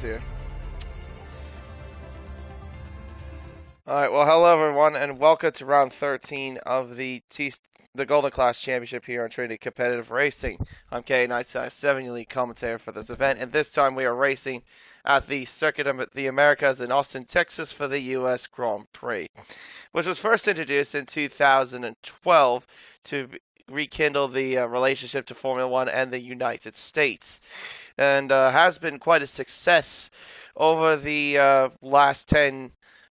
Here. Alright, well, hello everyone, and welcome to round 13 of the Golden Class Championship here on Trinity Competitive Racing. I'm K9-7, your lead commentator for this event, and this time we are racing at the Circuit of the Americas in Austin, Texas for the U.S. Grand Prix, which was first introduced in 2012 to rekindle the relationship to Formula One and the United States, and has been quite a success over the last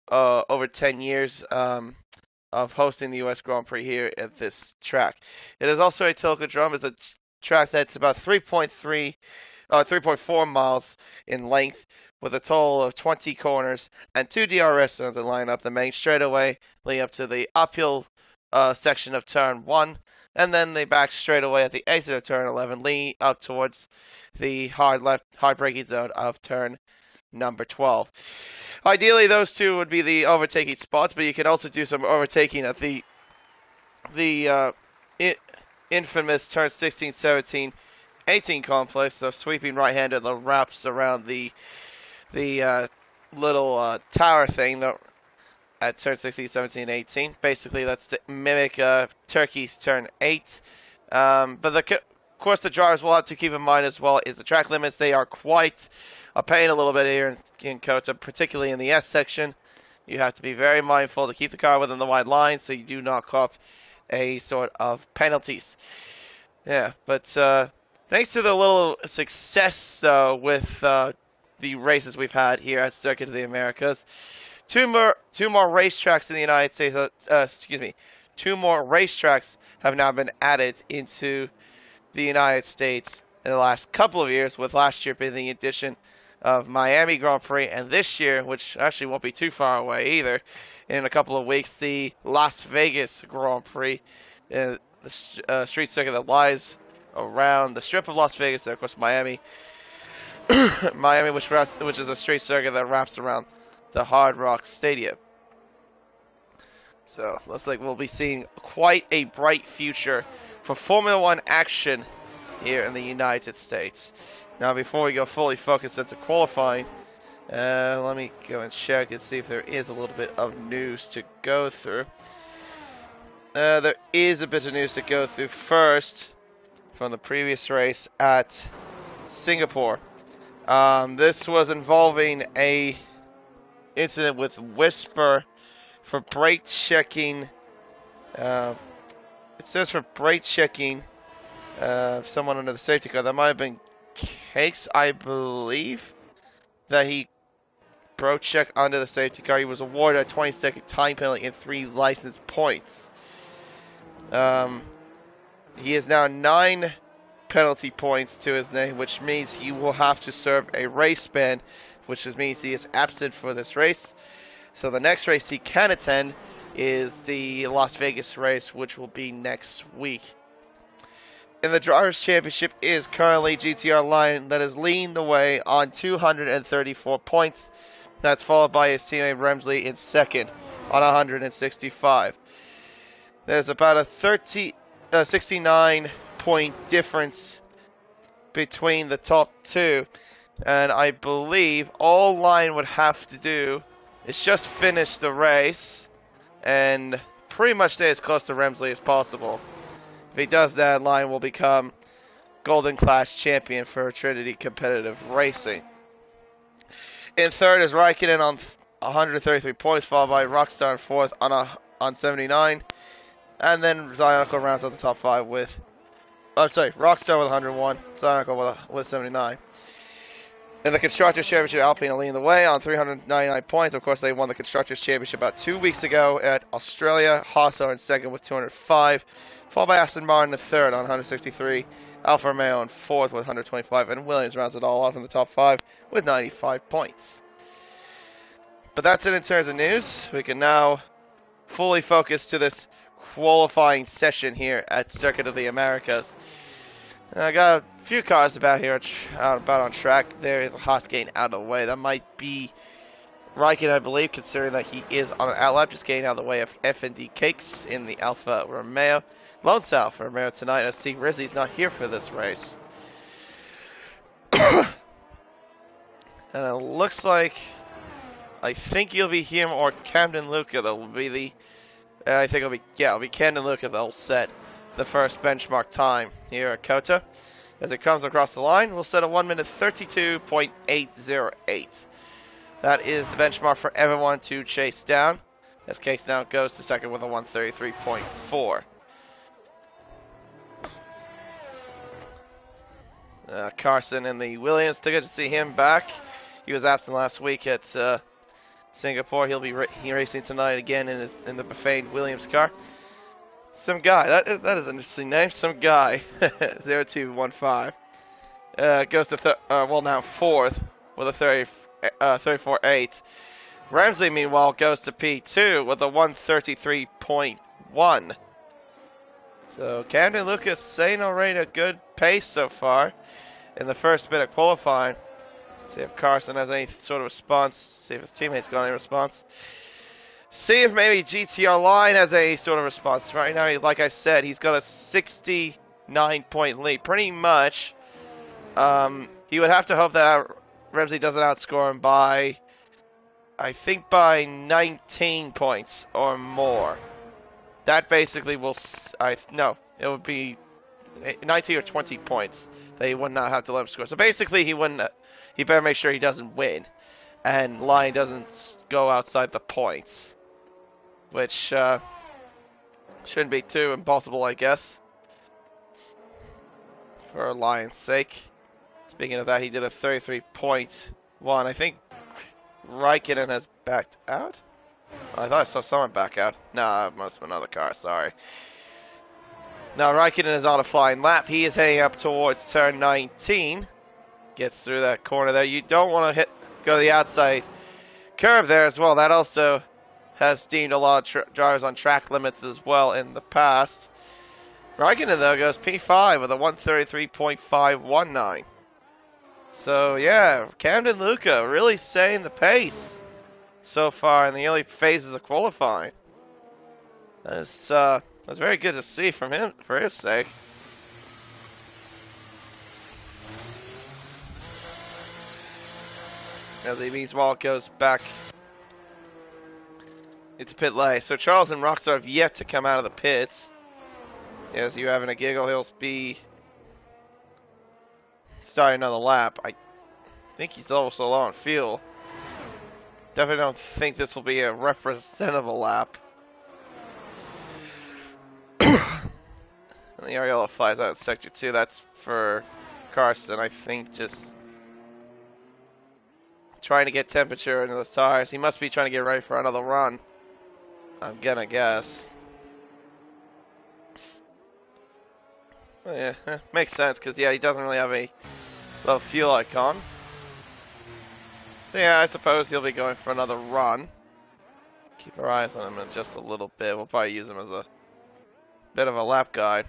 over 10 years of hosting the U.S. Grand Prix here at this track. It is also a Tilcodrome. It's a track that's about 3.4 miles in length, with a total of 20 corners and 2 DRS zones that line up the main straightaway, leading up to the uphill section of turn 1, and then the back straightaway at the exit of turn 11, leading up towards the hard braking zone of turn number 12. Ideally, those two would be the overtaking spots, but you can also do some overtaking at the infamous turn 16, 17, 18 complex, the sweeping right-hander that wraps around the little tower thing that at turn 16, 17, 18. Basically, that's to mimic Turkey's turn 8. But of course, the drivers will have to keep in mind as well is the track limits. They are quite a pain a little bit here in Kota, particularly in the S section. You have to be very mindful to keep the car within the wide line so you do not cop a sort of penalties. Yeah, but thanks to the little success with the races we've had here at Circuit of the Americas, two more racetracks in the United States. Two more racetracks have now been added into the United States in the last couple of years, with last year being the addition of Miami Grand Prix, and this year, which actually won't be too far away either, in a couple of weeks, the Las Vegas Grand Prix, the street circuit that lies around the strip of Las Vegas, and of course Miami, which is a street circuit that wraps around the Hard Rock Stadium. So looks like we'll be seeing quite a bright future for Formula One action here in the United States. Now, before we go fully focused into qualifying, let me go and check and see if there is a little bit of news to go through. There is a bit of news to go through first from the previous race at Singapore. This was involving a incident with Whisper for brake checking. It says for brake checking someone under the safety car. That might have been Cakes, I believe, that he broke check under the safety car. He was awarded a 20-second time penalty and 3 license points. He has now 9 penalty points to his name, which means he will have to serve a race ban, which just means he is absent for this race. So the next race he can attend is the Las Vegas race, which will be next week. In the Drivers' Championship is currently GTR Lion that is leading the way on 234 points. That's followed by his teammate Remsley in second on 165. There's about a 69-point difference between the top two, and I believe all Lion would have to do is just finish the race and pretty much stay as close to Remsley as possible. If he does that, Lion will become Golden Class Champion for Trinity Competitive Racing. In third is Raikkonen on 133 points, followed by Rockstar in fourth on 79. And then Zyonical rounds out the top 5 with... Rockstar with 101, Zyonical with 79. In the Constructors' Championship, Alpine leading the way on 399 points. Of course, they won the Constructors' Championship about 2 weeks ago at Australia. Haas are in second with 205. Followed by Aston Martin in third on 163. Alfa Romeo in fourth with 125. And Williams rounds it all off in the top 5 with 95 points. But that's it in terms of news. We can now fully focus to this qualifying session here at Circuit of the Americas. I got a few cars about here, about on track. There is a Haas getting out of the way. That might be Raikkonen, I believe, considering that he is on an outlap, just getting out of the way of F&D Cakes in the Alfa Romeo. Lone Star for Romeo tonight, as Steve Rizzi's not here for this race. And it looks like, I think he'll be him or Camden Luca that will be the, I think it'll be Camden Luca that'll set the first benchmark time here at Kota. As it comes across the line, we'll set a 1 minute 32.808. That is the benchmark for everyone to chase down. As Case now goes to second with a 133.4. Carson in the Williams, good to see him back. He was absent last week at Singapore. He'll be racing tonight again in the Buffet Williams car. Some guy, that is an interesting name. Some guy, 0215, goes to now fourth with a 34.8. Ramsey, meanwhile, goes to P2 with a 133.1. So Camden Lucas saying already a good pace so far in the first bit of qualifying. See if Carson has any sort of response. See if his teammates got any response. See if maybe GTR Line has any sort of response. Right now, like I said, he's got a 69-point lead. Pretty much, he would have to hope that Ramsey doesn't outscore him by, I think, by 19 points or more. That basically will, no, it would be 19 or 20 points that he would not have to let him score. So basically, he better make sure he doesn't win, and Lion doesn't go outside the points, which shouldn't be too impossible, I guess, for Lion's sake. Speaking of that, he did a 33.1. I think Raikkonen has backed out. I thought I saw someone back out. Nah, it must have been another car, sorry. Now, Raikkonen is on a flying lap. He is heading up towards turn 19. Gets through that corner there. You don't want to go to the outside curve there as well. That also has deemed a lot of drivers on track limits as well in the past. Raikkonen, though, goes P5 with a 133.519. So, yeah, Camden Luca really setting the pace so far in the early phases of qualifying. That's very good to see from him, for his sake. As he meanwhile goes back into pit lane. So Charles and Rockstar have yet to come out of the pits. As you having a giggle, he'll be starting another lap. I think he's also low on fuel. Definitely don't think this will be a representative lap. And the Ariella flies out in sector 2. That's for Carson, I think, just trying to get temperature into the tires. He must be trying to get ready for another run, I'm gonna guess. Well, yeah, makes sense, because yeah, he doesn't really have a low fuel icon. So yeah, I suppose he'll be going for another run. Keep our eyes on him in just a little bit. We'll probably use him as a bit of a lap guide.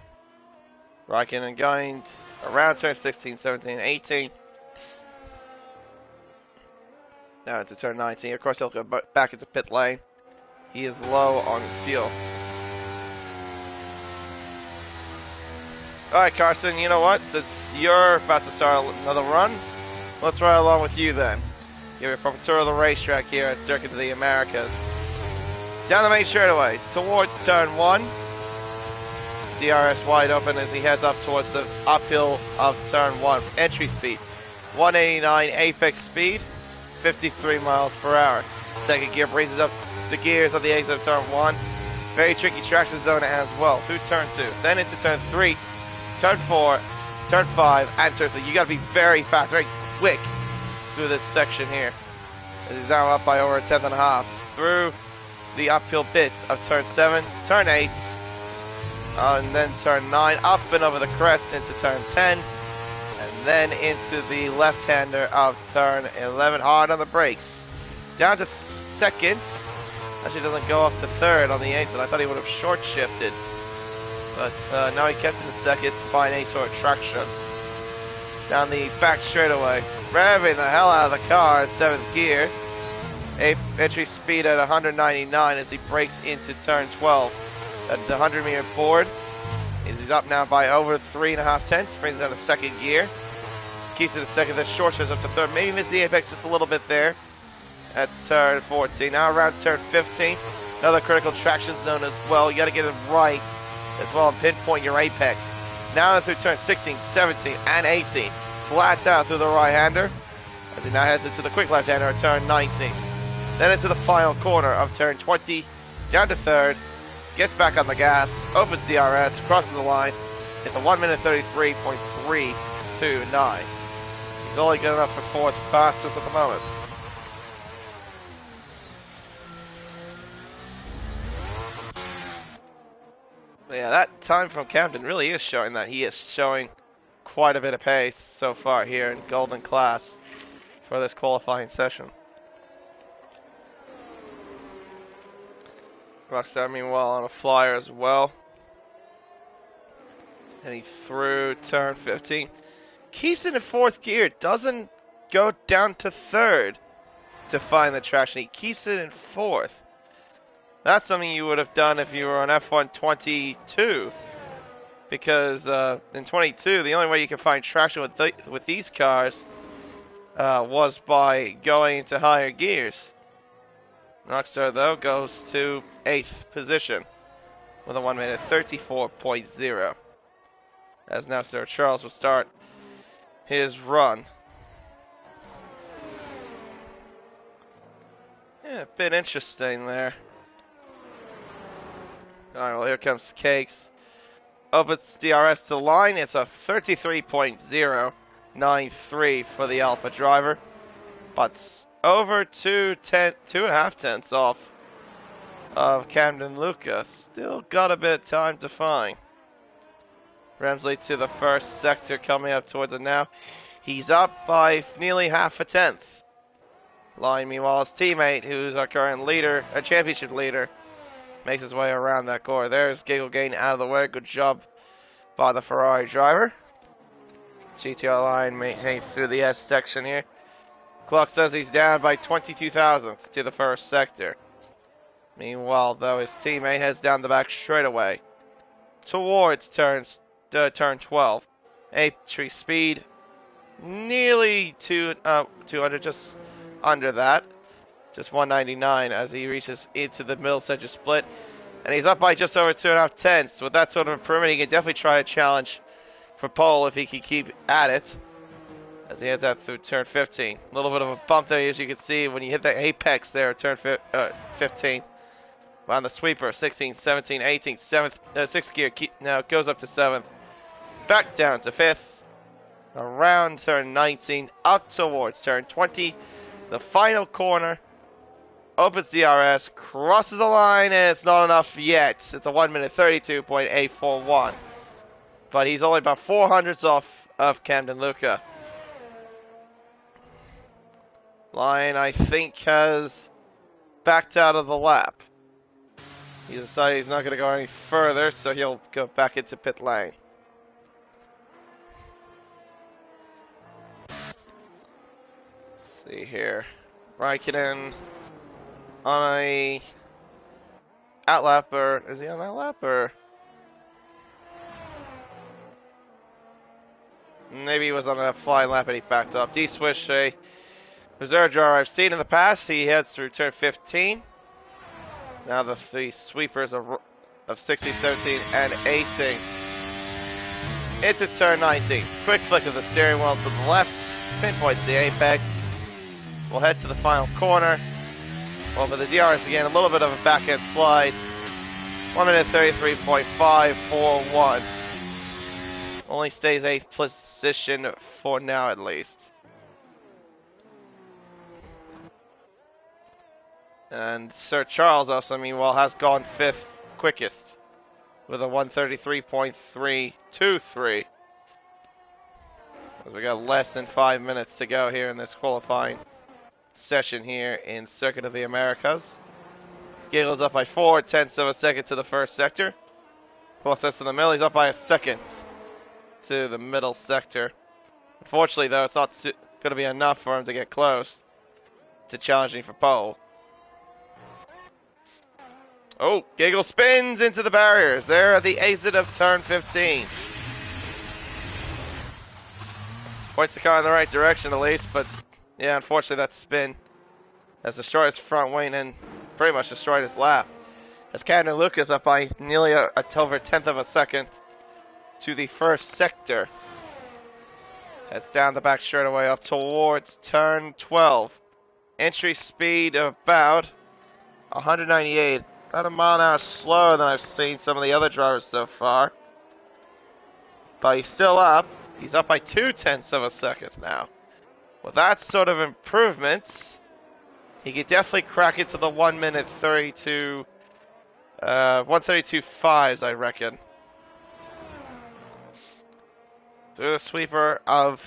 Raikkonen going around turn 16, 17, 18. Now into turn 19. Of course, he'll go back into pit lane. He is low on fuel. Alright, Carson, you know what? Since you're about to start another run, let's ride along with you then. Give you a proper tour of the racetrack here at Circuit of the Americas. Down the main straightaway, towards turn 1. DRS wide open as he heads up towards the uphill of turn 1. Entry speed, 189 apex speed, 53 miles per hour. Second gear brings up the gears of the exit of turn 1. Very tricky traction zone as well. Through turn 2, then into turn 3, turn 4, turn 5, and turn 6. You gotta be very fast, very quick through this section here. It is now up by over a tenth and a half. Through the uphill bits of turn 7, turn 8, and then turn 9, up and over the crest into turn 10, and then into the left-hander of turn 11. Hard on the brakes. Down to second. Actually doesn't go up to third on the exit. I thought he would have short shifted. But now he kept in second to find any sort of traction. Down the back straightaway. Revving the hell out of the car in 7th gear. Entry speed at 199 as he breaks into turn 12. At the 100-meter board. He's up now by over 3.5 tenths. Brings down to 2nd gear. keeps it in second, then short shows up to third. Maybe missed the apex just a little bit there at turn 14. Now around turn 15, another critical traction zone as well. You got to get it right as well and pinpoint your apex. Now through turn 16, 17, and 18. Flat out through the right-hander as he now heads into the quick left-hander at turn 19. Then into the final corner of turn 20, down to third, gets back on the gas, opens DRS, crosses the line. It's a 1 minute 33.329. He's only good enough for fourth fastest at the moment. But yeah, that time from Camden really is showing that he is showing quite a bit of pace so far here in Golden Class for this qualifying session. Rockstar, meanwhile, on a flyer as well. And he through turn 15. Keeps it in fourth gear. Doesn't go down to third to find the traction. He keeps it in fourth. That's something you would have done if you were on F1 22. Because in 22, the only way you can find traction with these cars was by going into higher gears. Rockstar, though, goes to 8th position with a 1 minute 34.0. As now Sir Charles will start his run. Yeah, a bit interesting there. Alright, well, here comes Cakes. Opens DRS to the line. It's a 33.093 for the Alpha driver. But over 2.5 tenths off of Camden Lucas. Still got a bit of time to find. Ramsley to the first sector coming up towards it now. He's up by nearly half a tenth. Line, meanwhile, his teammate, who's our current leader, a championship leader, makes his way around that corner. There's Giggle Gain out of the way. Good job by the Ferrari driver. GTR line maintained through the S section here. Clock says he's down by 22 thousandths to the first sector. Meanwhile, though, his teammate heads down the back straightaway towards turn 12. Entry speed nearly 200, just under that. Just 199 as he reaches into the middle center split. And he's up by just over 2.5 tenths. With that sort of improvement, he can definitely try a challenge for pole if he can keep at it. As he heads out through turn 15. A little bit of a bump there, as you can see, when you hit the apex there at turn 15. On the sweeper, 16, 17, 18, 7th, 6th gear, now goes up to 7th. Back down to 5th. Around turn 19, up towards turn 20. The final corner. Opens DRS, crosses the line, and it's not enough yet. It's a 1 minute 32.841. But he's only about 400ths off of Camden Luca. Line, I think, has backed out of the lap. He decided he's not going to go any further, so he'll go back into pit lane. Let's see here. Raikkonen on a outlap, or is he on outlap, or maybe he was on a flying lap and he backed up. D-Swish, a reserve driver I've seen in the past. He heads through turn 15. Now the three sweepers of 16, 17, and 18. Into turn 19. Quick flick of the steering wheel to the left. Pinpoints the apex. We'll head to the final corner. Over the DRS again. A little bit of a back end slide. 1 minute 33.541. Only stays 8th position for now at least. And Sir Charles also, meanwhile, has gone 5th quickest with a 133.323. As we got less than 5 minutes to go here in this qualifying session here in Circuit of the Americas. Giggle's up by 4/10 of a second to the first sector. Closest to the middle, he's up by a second to the middle sector. Unfortunately, though, it's not going to be enough for him to get close to challenging for pole. Oh, Giggle spins into the barriers. There at the exit of turn 15. Points the car in the right direction at least, but yeah, unfortunately that spin has destroyed his front wing and pretty much destroyed his lap. As Camden Lucas up by nearly over a tenth of a second to the first sector. Heads down the back straightaway up towards turn 12. Entry speed of about 198. About a mile an hour slower than I've seen some of the other drivers so far. But he's still up. He's up by 0.2 of a second now. With that sort of improvements, he could definitely crack into the 1 minute 32, 132.5s, I reckon. Through the sweeper of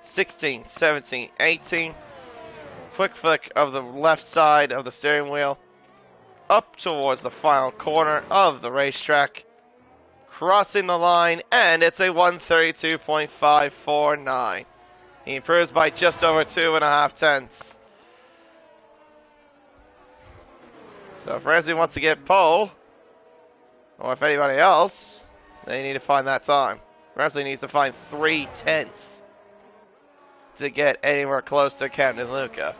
16, 17, 18. Quick flick of the left side of the steering wheel. Up towards the final corner of the racetrack. Crossing the line, and it's a 132.549. He improves by just over 2.5 tenths. So if Ramsey wants to get pole, or if anybody else, they need to find that time. Ramsey needs to find 3 tenths to get anywhere close to Camden Luca.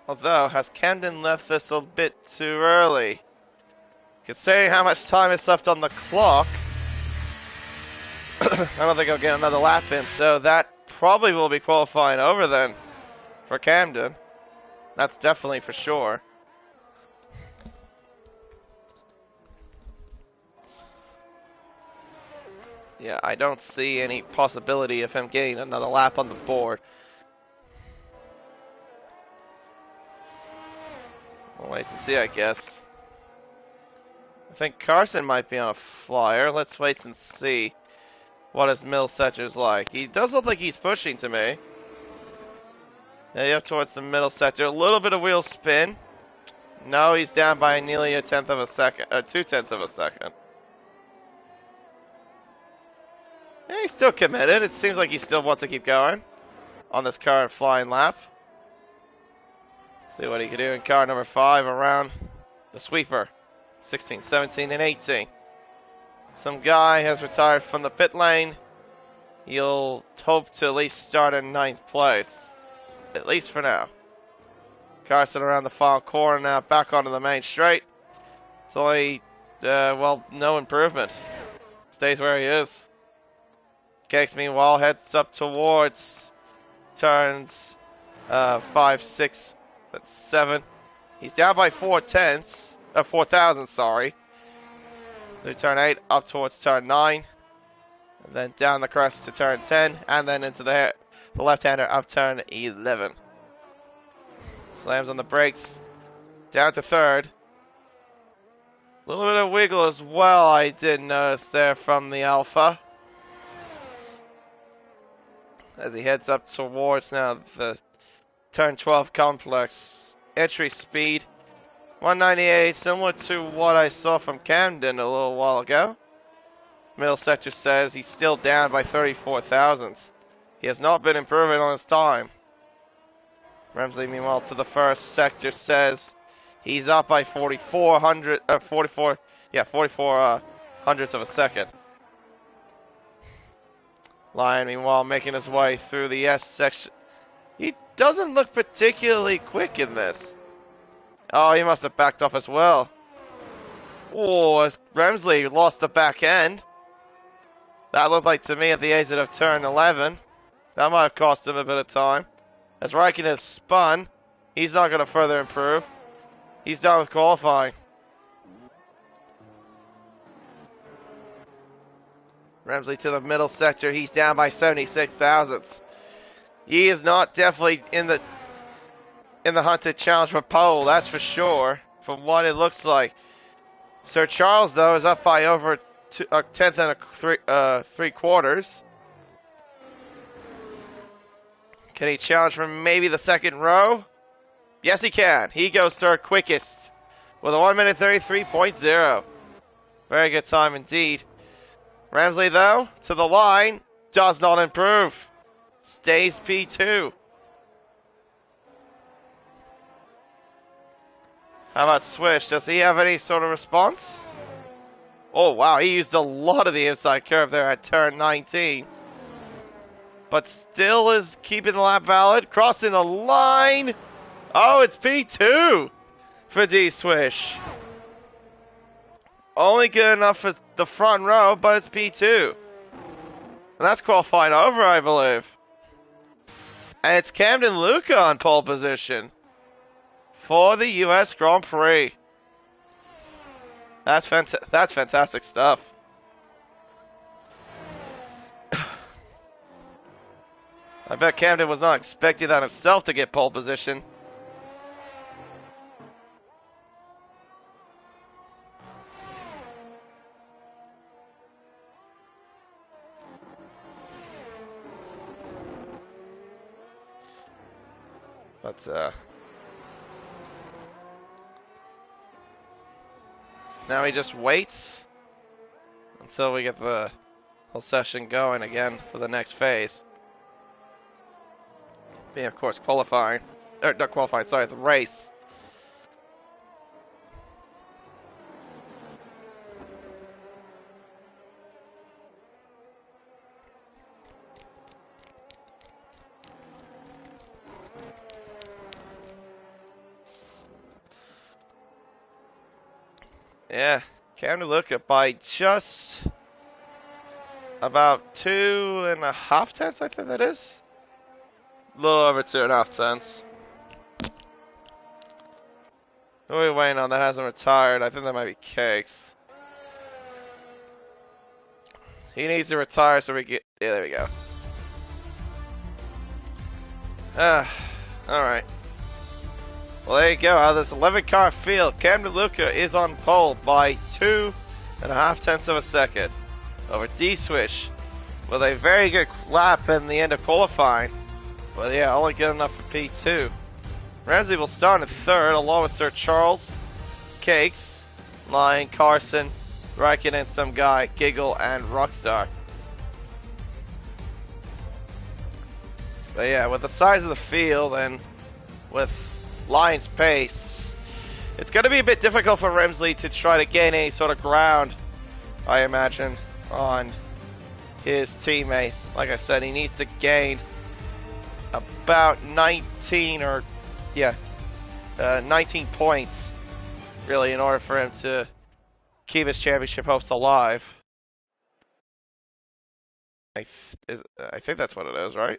Although, has Camden left this a bit too early? Considering how much time is left on the clock, I don't think I'll get another lap in, so that probably will be qualifying over then for Camden. That's definitely for sure. Yeah, I don't see any possibility of him getting another lap on the board. We'll wait to see, I guess. I think Carson might be on a flyer. Let's wait and see what his middle sector's like. He does look like he's pushing to me. Yeah, up towards the middle sector. A little bit of wheel spin. No, he's down by nearly 0.2 of a second. 0.2 of a second. Yeah, he's still committed. It seems like he still wants to keep going on this current flying lap. See what he can do in car number 5 around the sweeper. 16, 17, and 18. Some guy has retired from the pit lane. He'll hope to at least start in 9th place. At least for now. Carson around the final corner now, back onto the main straight. It's only, well, no improvement. Stays where he is. Cakes, meanwhile, heads up towards turns 5, 6, and 7. He's down by 4,000, sorry. Through turn 8, up towards turn 9. And then down the crest to turn 10, and then into the left-hander of turn 11. Slams on the brakes. Down to 3rd. A little bit of wiggle as well, I did notice there from the Alpha. As he heads up towards now the turn 12 complex. Entry speed 198, similar to what I saw from Camden a little while ago. Middle sector says he's still down by 34 thousandths. He has not been improving on his time. Ramsey, meanwhile, to the first sector says he's up by 44 hundredths of a second. Lion, meanwhile, making his way through the S section. He doesn't look particularly quick in this. Oh, he must have backed off as well. Oh, as Ramsey lost the back end. That looked like to me at the exit of turn 11. That might have cost him a bit of time. As Raikkonen has spun, he's not going to further improve. He's done with qualifying. Ramsey to the middle sector. He's down by 76 thousandths. He is not definitely in the hunt to challenge for pole, that's for sure, from what it looks like. Sir Charles, though, is up by over a tenth and three quarters. Can he challenge for maybe the second row? Yes, he can. He goes third quickest with a 1 minute 33.0. Very good time indeed. Ramsey, though, to the line, does not improve. Stays P2. How about Swish? Does he have any sort of response? Oh, wow, he used a lot of the inside curve there at turn 19. But still is keeping the lap valid. Crossing the line. Oh, it's P2 for D-Swish. Only good enough for the front row, but it's P2. And that's qualifying over, I believe. And it's Camden Luca on pole position for the US Grand Prix. That's fantastic stuff. I bet Camden was not expecting that himself to get pole position. But now he just waits until we get the whole session going again for the next phase. Being, of course, qualifying. Or, not qualifying, sorry, the race. Yeah, Camden Luca by just about 2.5 tenths, I think that is. A little over 2.5 tenths. Who are we waiting on that hasn't retired? I think that might be Cakes. He needs to retire so we get... Yeah, there we go. Alright. Well, there you go. Out of this 11-car field, Camden Luca is on pole by 2.5 tenths of a second over D-Swish with a very good lap in the end of qualifying. But yeah, only good enough for P2. Ramsey will start in third along with Sir Charles, Cakes, Lion, Carson, Raikkonen, some guy, Giggle, and Rockstar. But yeah, with the size of the field and with Lion's pace, it's going to be a bit difficult for Remsley to try to gain any sort of ground, I imagine, on his teammate. Like I said, he needs to gain about 19 points, really, in order for him to keep his championship hopes alive. I think that's what it is, right?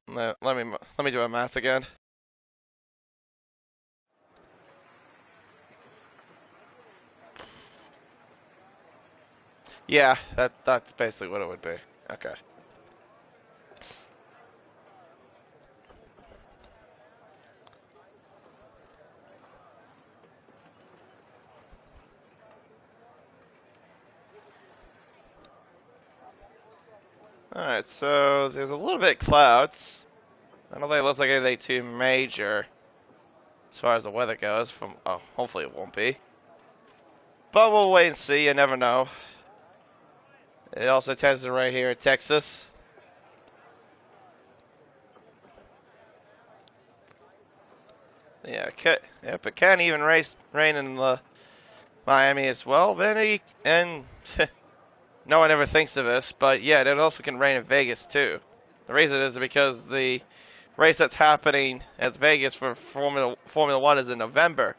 No, let me do a math again. Yeah, that's basically what it would be. Okay. Alright, so there's a little bit of clouds. I don't think it looks like anything too major as far as the weather goes. Hopefully it won't be. But we'll wait and see, you never know. It also tends to rain here in Texas. Yeah, it can even rain in Miami as well. And no one ever thinks of this, but yeah, it also can rain in Vegas too. The reason is because the race that's happening at Vegas for Formula One is in November,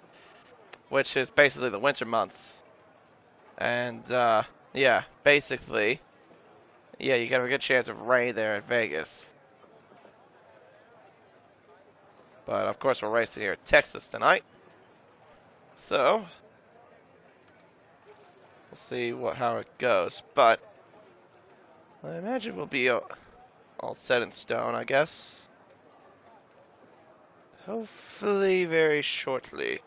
which is basically the winter months. And yeah, basically, yeah, you got a good chance of rain there in Vegas. But of course, we're racing here in Texas tonight, so we'll see how it goes. But I imagine we'll be all set in stone, I guess. Hopefully very shortly.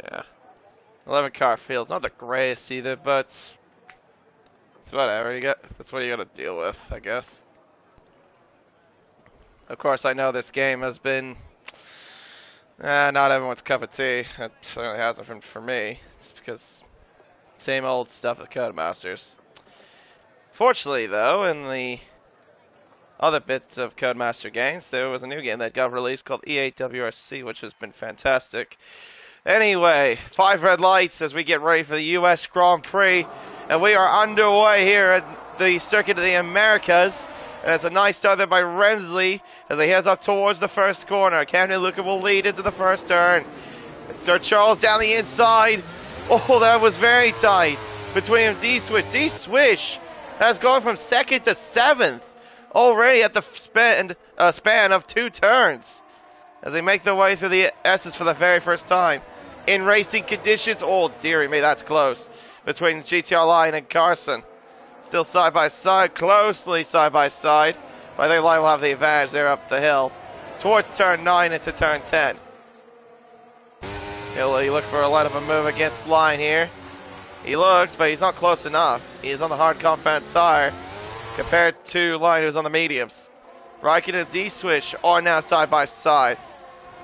Yeah. 11-car field, not the greatest either, but it's whatever. That's what you gotta deal with, I guess. Of course, I know this game has been Not everyone's cup of tea. It certainly hasn't been for me. Just because same old stuff with Codemasters. Fortunately, though, in the other bits of Codemaster games, there was a new game that got released called E8WRC, which has been fantastic. Anyway, 5 red lights as we get ready for the U.S. Grand Prix, and we are underway here at the Circuit of the Americas. And it's a nice start there by Rensley as he heads up towards the first corner. Camden Luca will lead into the first turn. Sir Charles down the inside. Oh, that was very tight between him. D-Swish. D-Swish has gone from 2nd to 7th already at the span of 2 turns as they make their way through the S's for the very first time. In racing conditions, oh dearie me, that's close. Between GTR Line and Carson. Still side by side, closely side by side. But I think Line will have the advantage there up the hill. Towards turn 9 into turn 10. He'll look for a lot of a move against Line here. He looks, but he's not close enough. He is on the hard compound tire compared to Line, who's on the mediums. Raikkonen and D-Swish are now side by side.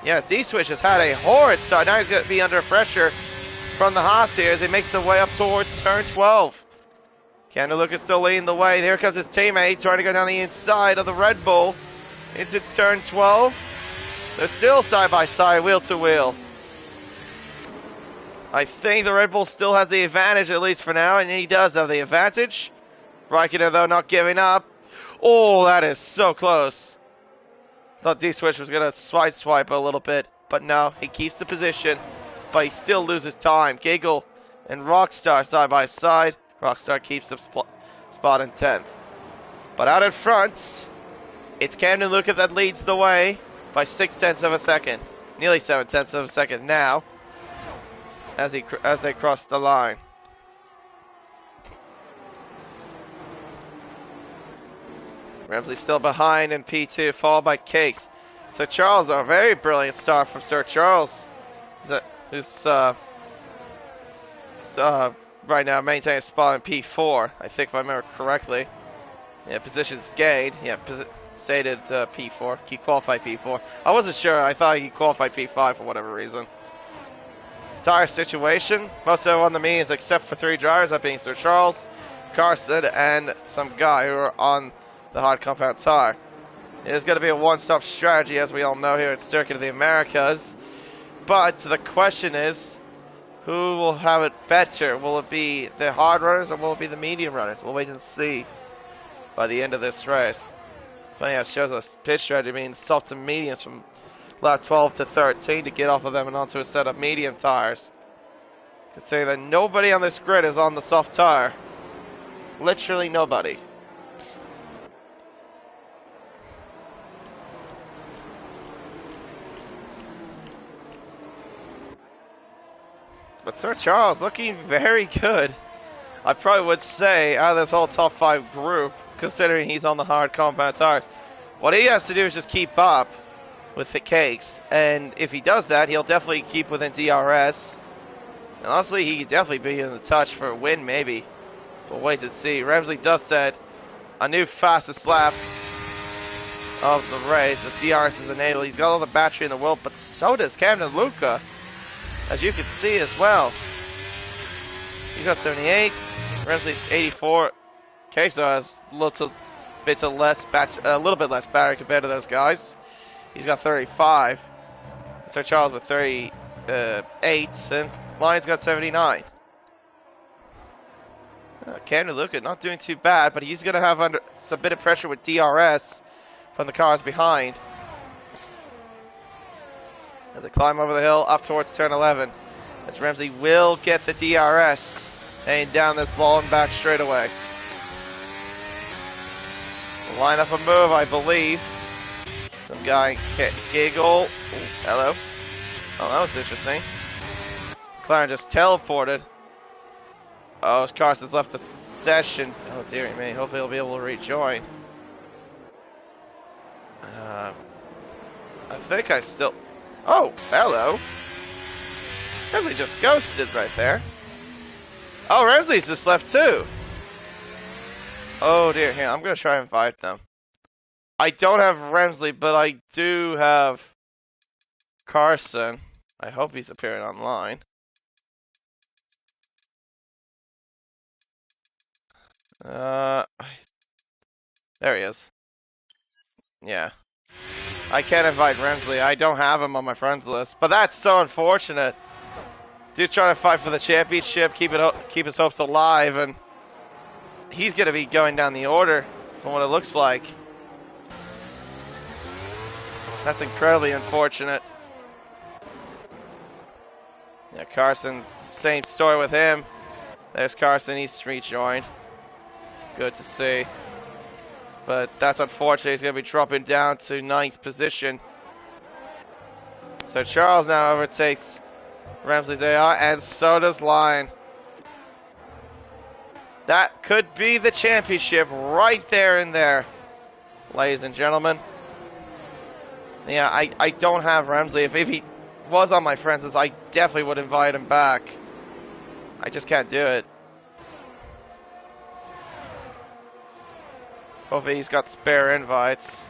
Yes, D-Swish has had a horrid start. Now he's going to be under pressure from the Haas here as he makes the way up towards turn 12. Camden Lucas still leading the way. Here comes his teammate trying to go down the inside of the Red Bull into turn 12. They're still side by side, wheel to wheel. I think the Red Bull still has the advantage, at least for now, and he does have the advantage. Raikkonen, though, not giving up. Oh, that is so close. Thought D-Switch was going to swipe a little bit, but no, he keeps the position, but he still loses time. Giggle and Rockstar side by side. Rockstar keeps the spot in 10th. But out in front, it's Camden Luca that leads the way by 0.6 of a second. Nearly 0.7 of a second now as they cross the line. Ramsey still behind in P2, followed by Cakes. So Charles, a very brilliant start from Sir Charles, who's right now maintaining a spot in P4, I think if I remember correctly. Yeah, positions gained. Yeah, stated P4. He qualified P4. I wasn't sure. I thought he qualified P5 for whatever reason. Tire situation. Most of them on the mediums except for 3 drivers, that being Sir Charles, Carson, and some guy who are on the hard compound tire. It is going to be a one-stop strategy, as we all know, here at Circuit of the Americas. But the question is, who will have it better? Will it be the hard runners or will it be the medium runners? We'll wait and see by the end of this race. Funny how it shows us pit strategy means soft and mediums from lap 12 to 13 to get off of them and onto a set of medium tires. Considering that nobody on this grid is on the soft tire. Literally nobody. But Sir Charles looking very good. I probably would say out of this whole top 5 group, considering he's on the hard compound tires. What he has to do is just keep up with the Cakes, and if he does that, he'll definitely keep within DRS. And honestly, he could definitely be in the touch for a win, maybe. We'll wait to see. Ramsey does set a new fastest lap of the race. The DRS is enabled. He's got all the battery in the world, but so does Camden Luca, as you can see as well. He's got 78. Ramsey's 84. Queso has a little bit less battery compared to those guys. He's got 35. Sir Charles with 38, and Lyon's got 79. Camden Luca not doing too bad, but he's going to have under some bit of pressure with DRS from the cars behind. As they climb over the hill up towards turn 11. As Ramsey will get the DRS and down this long back straightaway. Line up a move, I believe. Some guy giggle. Ooh, hello. Oh, that was interesting. McLaren just teleported. Oh, Carson's left the session. Oh, dearie me. Hopefully he'll be able to rejoin. I think I still... Oh, hello. Ramsey just ghosted right there. Oh, Ramsey's just left too. Oh dear, here, I'm going to try and invite them. I don't have Ramsey, but I do have Carson. I hope he's appearing online. There he is. Yeah. I can't invite Remsley. I don't have him on my friends list. But that's so unfortunate. Dude trying to fight for the championship, keep his hopes alive, and he's going to be going down the order from what it looks like. That's incredibly unfortunate. Yeah, Carson, same story with him. There's Carson, he's rejoined. Good to see. But that's unfortunate, he's going to be dropping down to 9th position. So Charles now overtakes Ramsley's AR, and so does Lion. That could be the championship right there and there, ladies and gentlemen. Yeah, I don't have Ramsley. If he was on my friends list, I definitely would invite him back. I just can't do it. Hopefully he's got spare invites.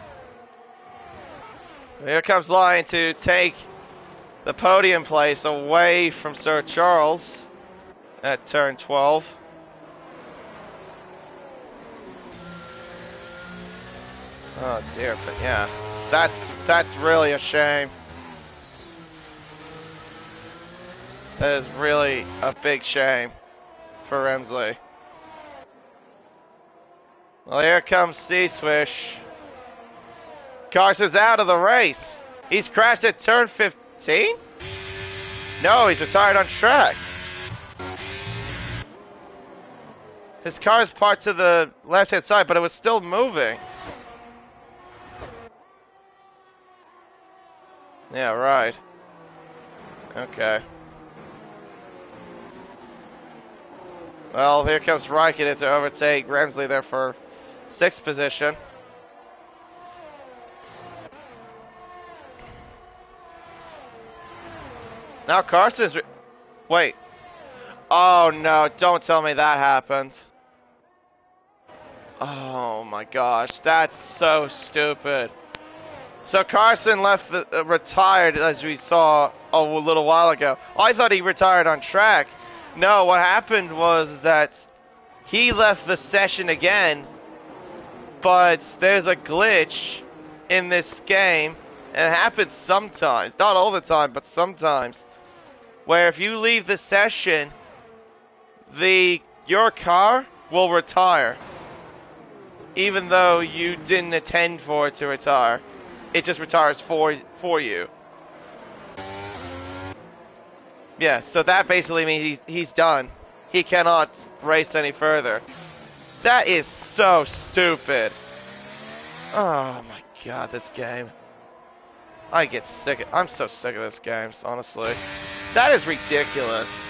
Here comes Lion to take the podium place away from Sir Charles at turn 12. Oh dear, but yeah, that's really a shame. That is really a big shame for Remsley. Well, here comes C-Swish. Carson's out of the race. He's crashed at turn 15? No, he's retired on track. His car's parked to the left-hand side, but it was still moving. Yeah, right. Okay. Well, here comes Raikkonen to overtake Remsley there for 6th position. Now Carson's... Wait. Oh no, don't tell me that happened. Oh my gosh, that's so stupid. So Carson left retired, as we saw a little while ago. I thought he retired on track. No, what happened was that he left the session again, but there's a glitch in this game, and it happens sometimes, not all the time, but sometimes, where if you leave the session, your car will retire, even though you didn't intend for it to retire. It just retires for you. Yeah, so that basically means he's done. He cannot race any further. That is so stupid. Oh my god, this game. I'm so sick of this game, honestly. That is ridiculous.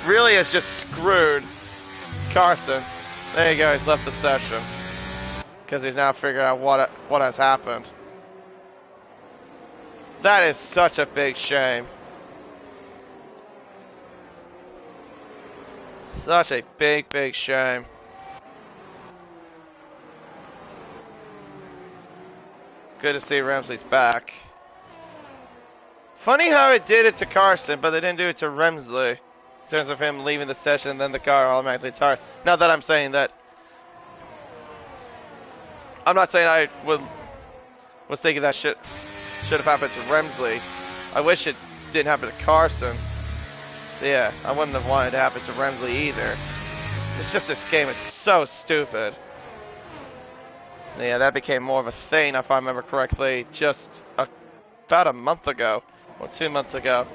Really has just screwed Carson. There you go, he's left the session. Because he's now figured out what has happened. That is such a big shame. Such a big, big shame. Good to see Remsley's back. Funny how it did it to Carson, but they didn't do it to Remsley. In terms of him leaving the session and then the car automatically retired. Not that I'm saying that. I'm not saying I was thinking that should have happened to Remsley. I wish it didn't happen to Carson. Yeah, I wouldn't have wanted it to happen to Remsley either. It's just this game is so stupid. Yeah, that became more of a thing, if I remember correctly, just about a month ago, or 2 months ago.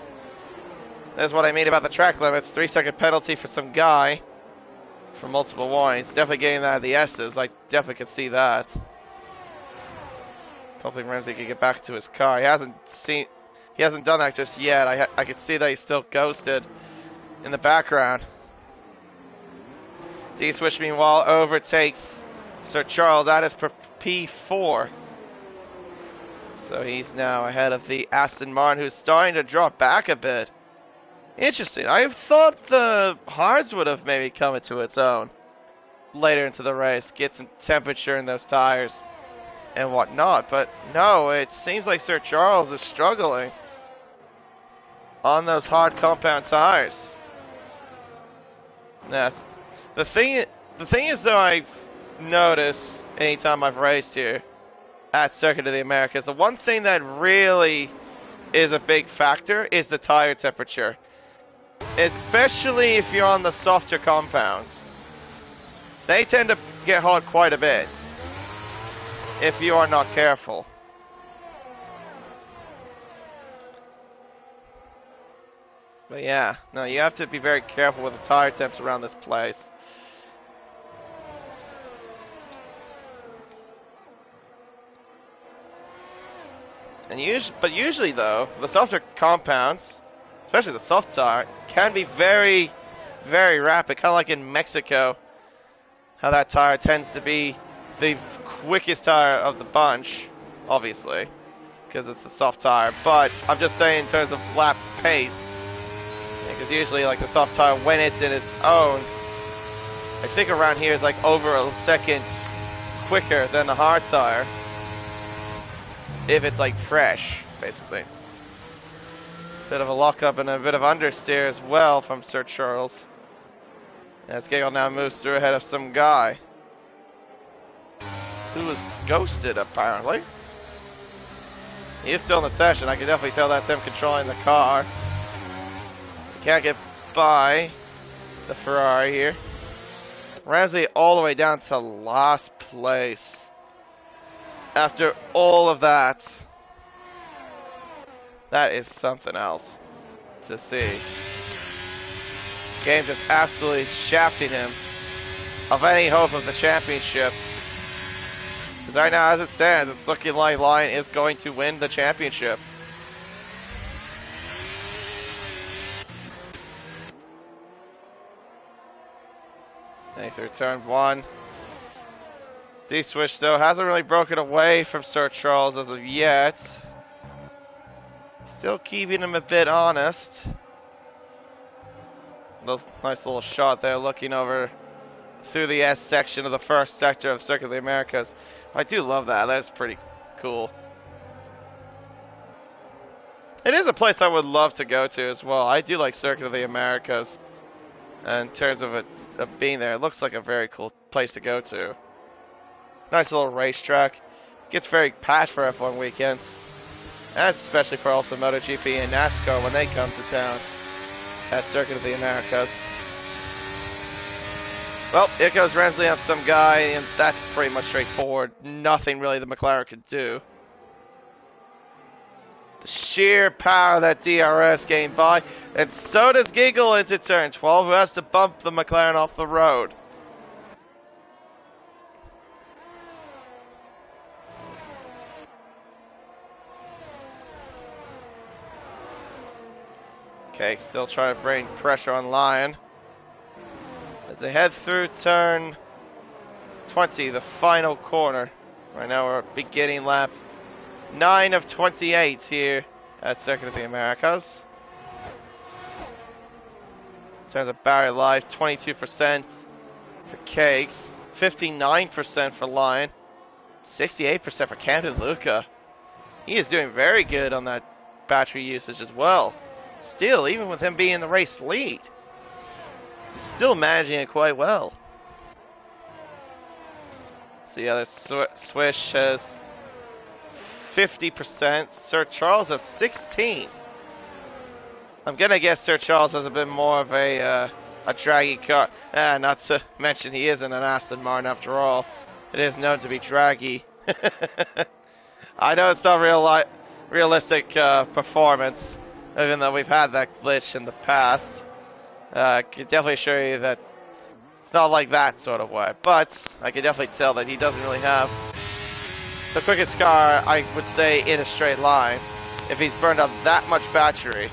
That's what I mean about the track limits. 3-second penalty for some guy for multiple warnings. Definitely getting that of the S's. I definitely can see that. Hopefully Ramsey can get back to his car. He hasn't done that just yet. I can see that he's still ghosted in the background. D-Switch meanwhile overtakes Sir Charles. That is P4. So he's now ahead of the Aston Martin, who's starting to drop back a bit. Interesting. I thought the hards would have maybe come into its own later into the race, get some temperature in those tires and whatnot, but no, it seems like Sir Charles is struggling. on those hard compound tires. That's the thing. The thing is, though, I've noticed anytime I've raced here at Circuit of the Americas, the one thing that really is a big factor is the tire temperature, especially if you're on the softer compounds. They tend to get hot quite a bit if you are not careful. But yeah, no, you have to be very careful with the tire temps around this place. And usually though, the softer compounds, especially the soft tire, can be very, very rapid. Kind of like in Mexico, how that tire tends to be the quickest tire of the bunch, obviously, because it's a soft tire. But I'm just saying in terms of lap pace, because usually like the soft tire, when it's in its own, I think around here is like over a second quicker than the hard tire. If it's like fresh, basically. Bit of a lockup and a bit of understeer as well from Sir Charles. As Gale now moves through ahead of some guy who was ghosted, apparently. He is still in the session. I can definitely tell that's him controlling the car. He can't get by the Ferrari here. Ramsey all the way down to last place. After all of that, that is something else to see. Game just absolutely shafting him of any hope of the championship. Because right now, as it stands, it's looking like Lion is going to win the championship. And through turn one. D-Switch, though, hasn't really broken away from Sir Charles as of yet. Still keeping him a bit honest. Nice little shot there, looking over through the S section of the first sector of Circuit of the Americas. I do love that. That's pretty cool. It is a place I would love to go to as well. I do like Circuit of the Americas. And in terms of being there, it looks like a very cool place to go to. Nice little racetrack. Gets very packed for F1 weekends. And especially for also MotoGP and NASCAR when they come to town at Circuit of the Americas. Well, here goes Rensley on some guy, and that's pretty much straightforward. Nothing really the McLaren could do. The sheer power of that DRS gained by, and so does Giggle into turn 12, who has to bump the McLaren off the road. Okay, still trying to bring pressure on Lion. As they head through turn 20, the final corner. Right now we're beginning lap 9 of 28 here at Circuit of the Americas. In terms of battery life, 22% for Cakes, 59% for Lion, 68% for Camden Luca. He is doing very good on that battery usage as well. Still, even with him being in the race lead, he's still managing it quite well. So yeah, the Swish has 50%. Sir Charles has 16%. I'm gonna guess Sir Charles has a bit more of a draggy car. Not to mention he isn't an Aston Martin after all. It is known to be draggy. I know it's not realistic performance, even though we've had that glitch in the past. I can definitely assure you that it's not like that sort of way. But I can definitely tell that he doesn't really have the quickest car, I would say, in a straight line, if he's burned up that much battery.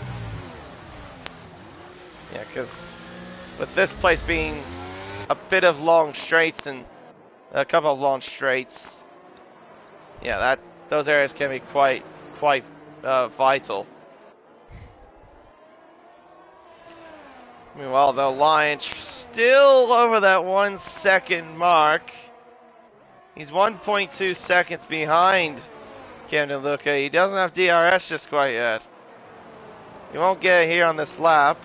Yeah, because with this place being a bit of long straights and a couple of long straights, yeah, those areas can be quite vital. Meanwhile, the Lion still over that 1 second mark. He's 1.2 seconds behind Camden Luca. He doesn't have DRS just quite yet. You won't get it here on this lap.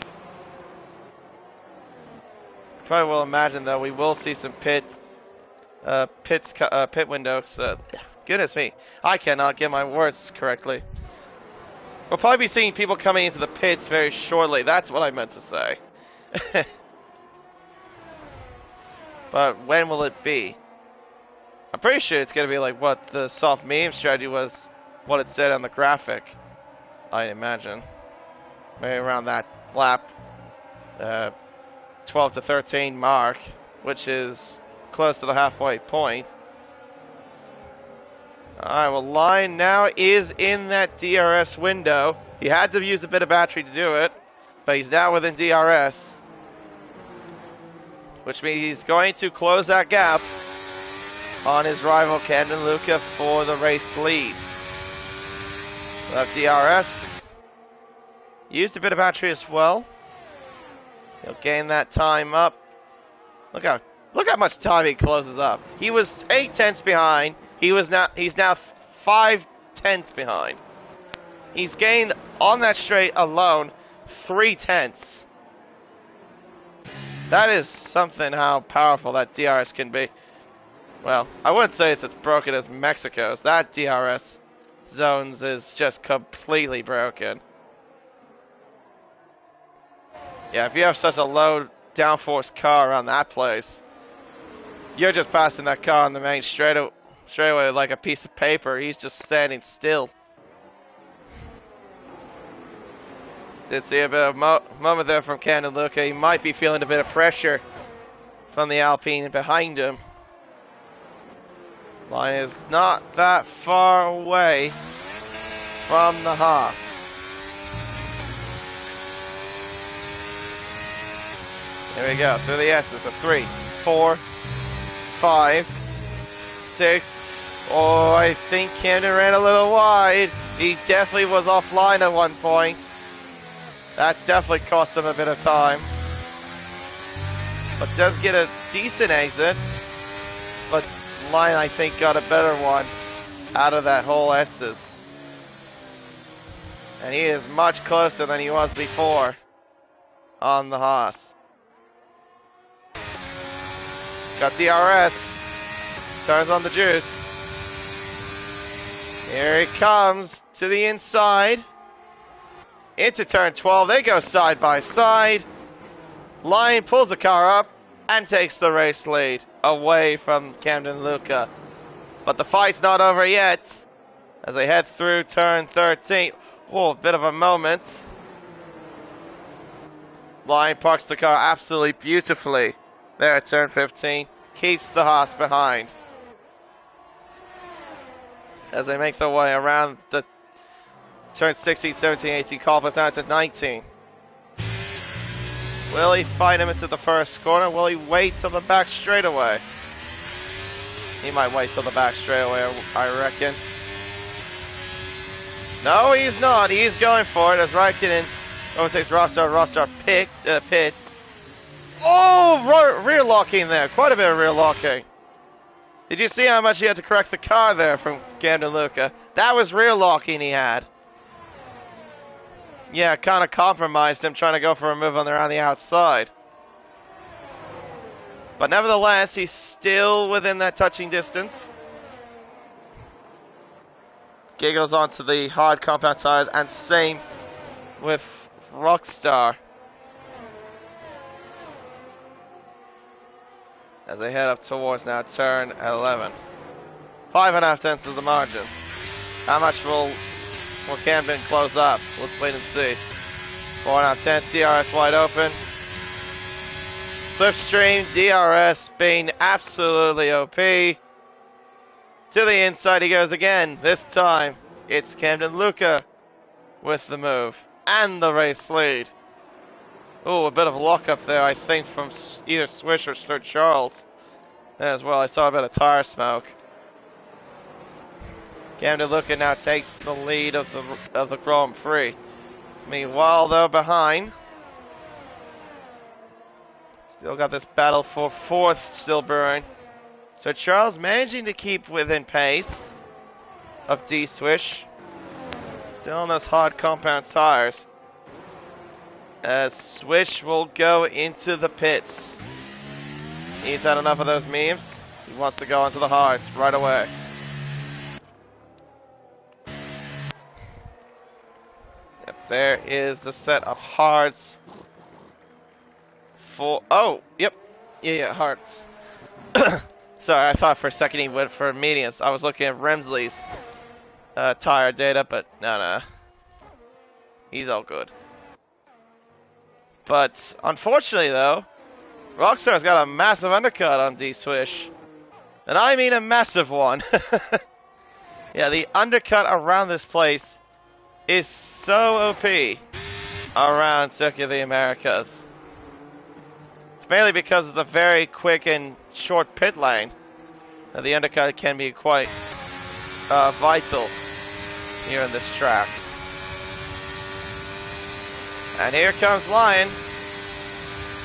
Probably will imagine though we will see some pit windows. Goodness me, I cannot get my words correctly. We'll probably be seeing people coming into the pits very shortly. That's what I meant to say. But when will it be? I'm pretty sure it's going to be like what the soft medium strategy was, what it said on the graphic. I imagine. Maybe around that lap 12 to 13 mark, which is close to the halfway point. Alright, well, Lion now is in that DRS window. He had to use a bit of battery to do it, but he's now within DRS. Which means he's going to close that gap on his rival Camden Luca for the race lead. So that DRS. Used a bit of battery as well. He'll gain that time up. Look how much time he closes up. He was 8/10 behind. He's now 5/10 behind. He's gained on that straight alone 3/10. That is something how powerful that DRS can be. Well, I wouldn't say it's as broken as Mexico's. That DRS zones is just completely broken. Yeah, if you have such a low downforce car around that place, you're just passing that car on the main straightaway like a piece of paper. He's just standing still. Did see a bit of moment there from Camden Luca. He might be feeling a bit of pressure from the Alpine behind him. Line is not that far away from the Haas. There we go, through the S's of 3, 4, 5, 6. Oh, I think Camden ran a little wide. He definitely was offline at one point. That's definitely cost him a bit of time. But does get a decent exit. But Lion, I think, got a better one out of that whole S's. And he is much closer than he was before on the Haas. Got DRS. Turns on the juice. Here he comes to the inside. Into turn 12. They go side by side. Lion pulls the car up and takes the race lead away from Camden Luca. But the fight's not over yet as they head through turn 13. Oh, a bit of a moment. Lion parks the car absolutely beautifully there at turn 15. Keeps the Haas behind as they make their way around the turn 16, 17, 18, Colbus down to 19. Will he fight him into the first corner? Will he wait till the back straightaway? He might wait till the back straightaway, I reckon. No, he's not. He's going for it as Raikkonen overtakes Rostar. Rostar pits. Oh, rear locking there. Quite a bit of rear locking. Did you see how much he had to correct the car there from Camden Luca? That was rear locking he had. Yeah, kind of compromised him trying to go for a move on there on the outside. But nevertheless, he's still within that touching distance. Giggles onto the hard compound tires, and same with Rockstar. As they head up towards now turn 11. 5.5 tenths of the margin. How much will Camden close up? Let's wait and see. 4.5 tenths, DRS wide open. Slipstream, DRS being absolutely OP. To the inside he goes again. This time it's Camden Luca with the move and the race lead. Oh, a bit of a lockup there, I think, from either Swish or Sir Charles. There as well, I saw a bit of tire smoke. Camden Luca now takes the lead of the Grand Prix. Meanwhile, though, behind, still got this battle for fourth still brewing. So Charles managing to keep within pace of D Swish. Still on those hard compound tires. Swish will go into the pits. He's had enough of those memes. He wants to go into the hards right away. Yep, there is the set of hards. Oh, yep. Yeah, hards. Sorry, I thought for a second he went for mediums. I was looking at Remsley's tire data, but no. He's all good. But unfortunately, though, Rockstar's got a massive undercut on D-Swish. And I mean a massive one. Yeah, the undercut around this place is so OP around Circuit of the Americas. It's mainly because of the very quick and short pit lane. The undercut can be quite vital here in this track. And here comes Lion.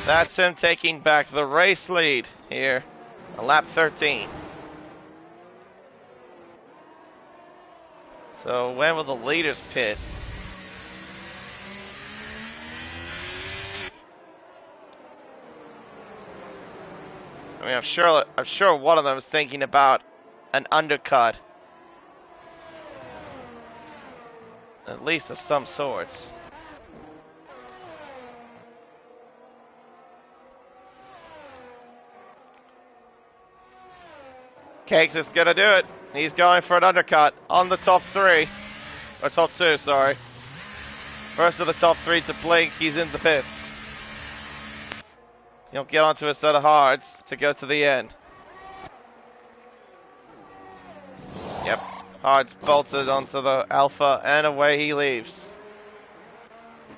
That's him taking back the race lead here on lap 13. So when will the leaders pit? I mean, I'm sure one of them is thinking about an undercut, at least of some sorts. Cakes is gonna do it. He's going for an undercut on the top three, or top two, sorry. First of the top three to blink. He's in the pits. He'll get onto a set of hards to go to the end. Yep, hards bolted onto the Alpha, and away he leaves.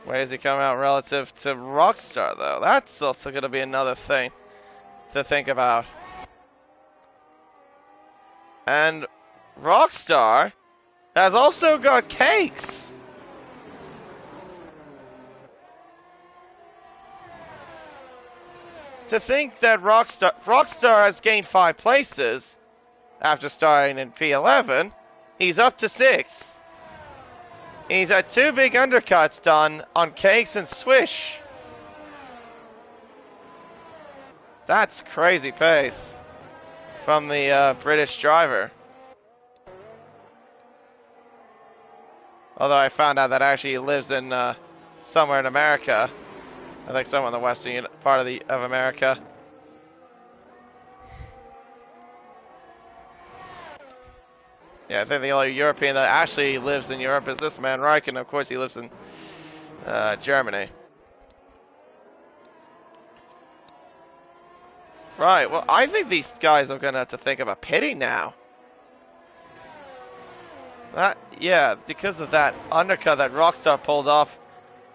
Where does he come out relative to Rockstar, though? That's also going to be another thing to think about. And Rockstar has also got Cakes. To think that Rockstar has gained 5 places after starting in P11, he's up to 6. He's had 2 big undercuts done on Cakes and Swish. That's crazy pace from the British driver. Although I found out that actually he lives in somewhere in America. I think somewhere in the western part of America. Yeah, I think the only European that actually lives in Europe is this man, Raikkonen. Of course, he lives in Germany. Right, well, I think these guys are going to have to think about pitting now. Yeah, because of that undercut that Rockstar pulled off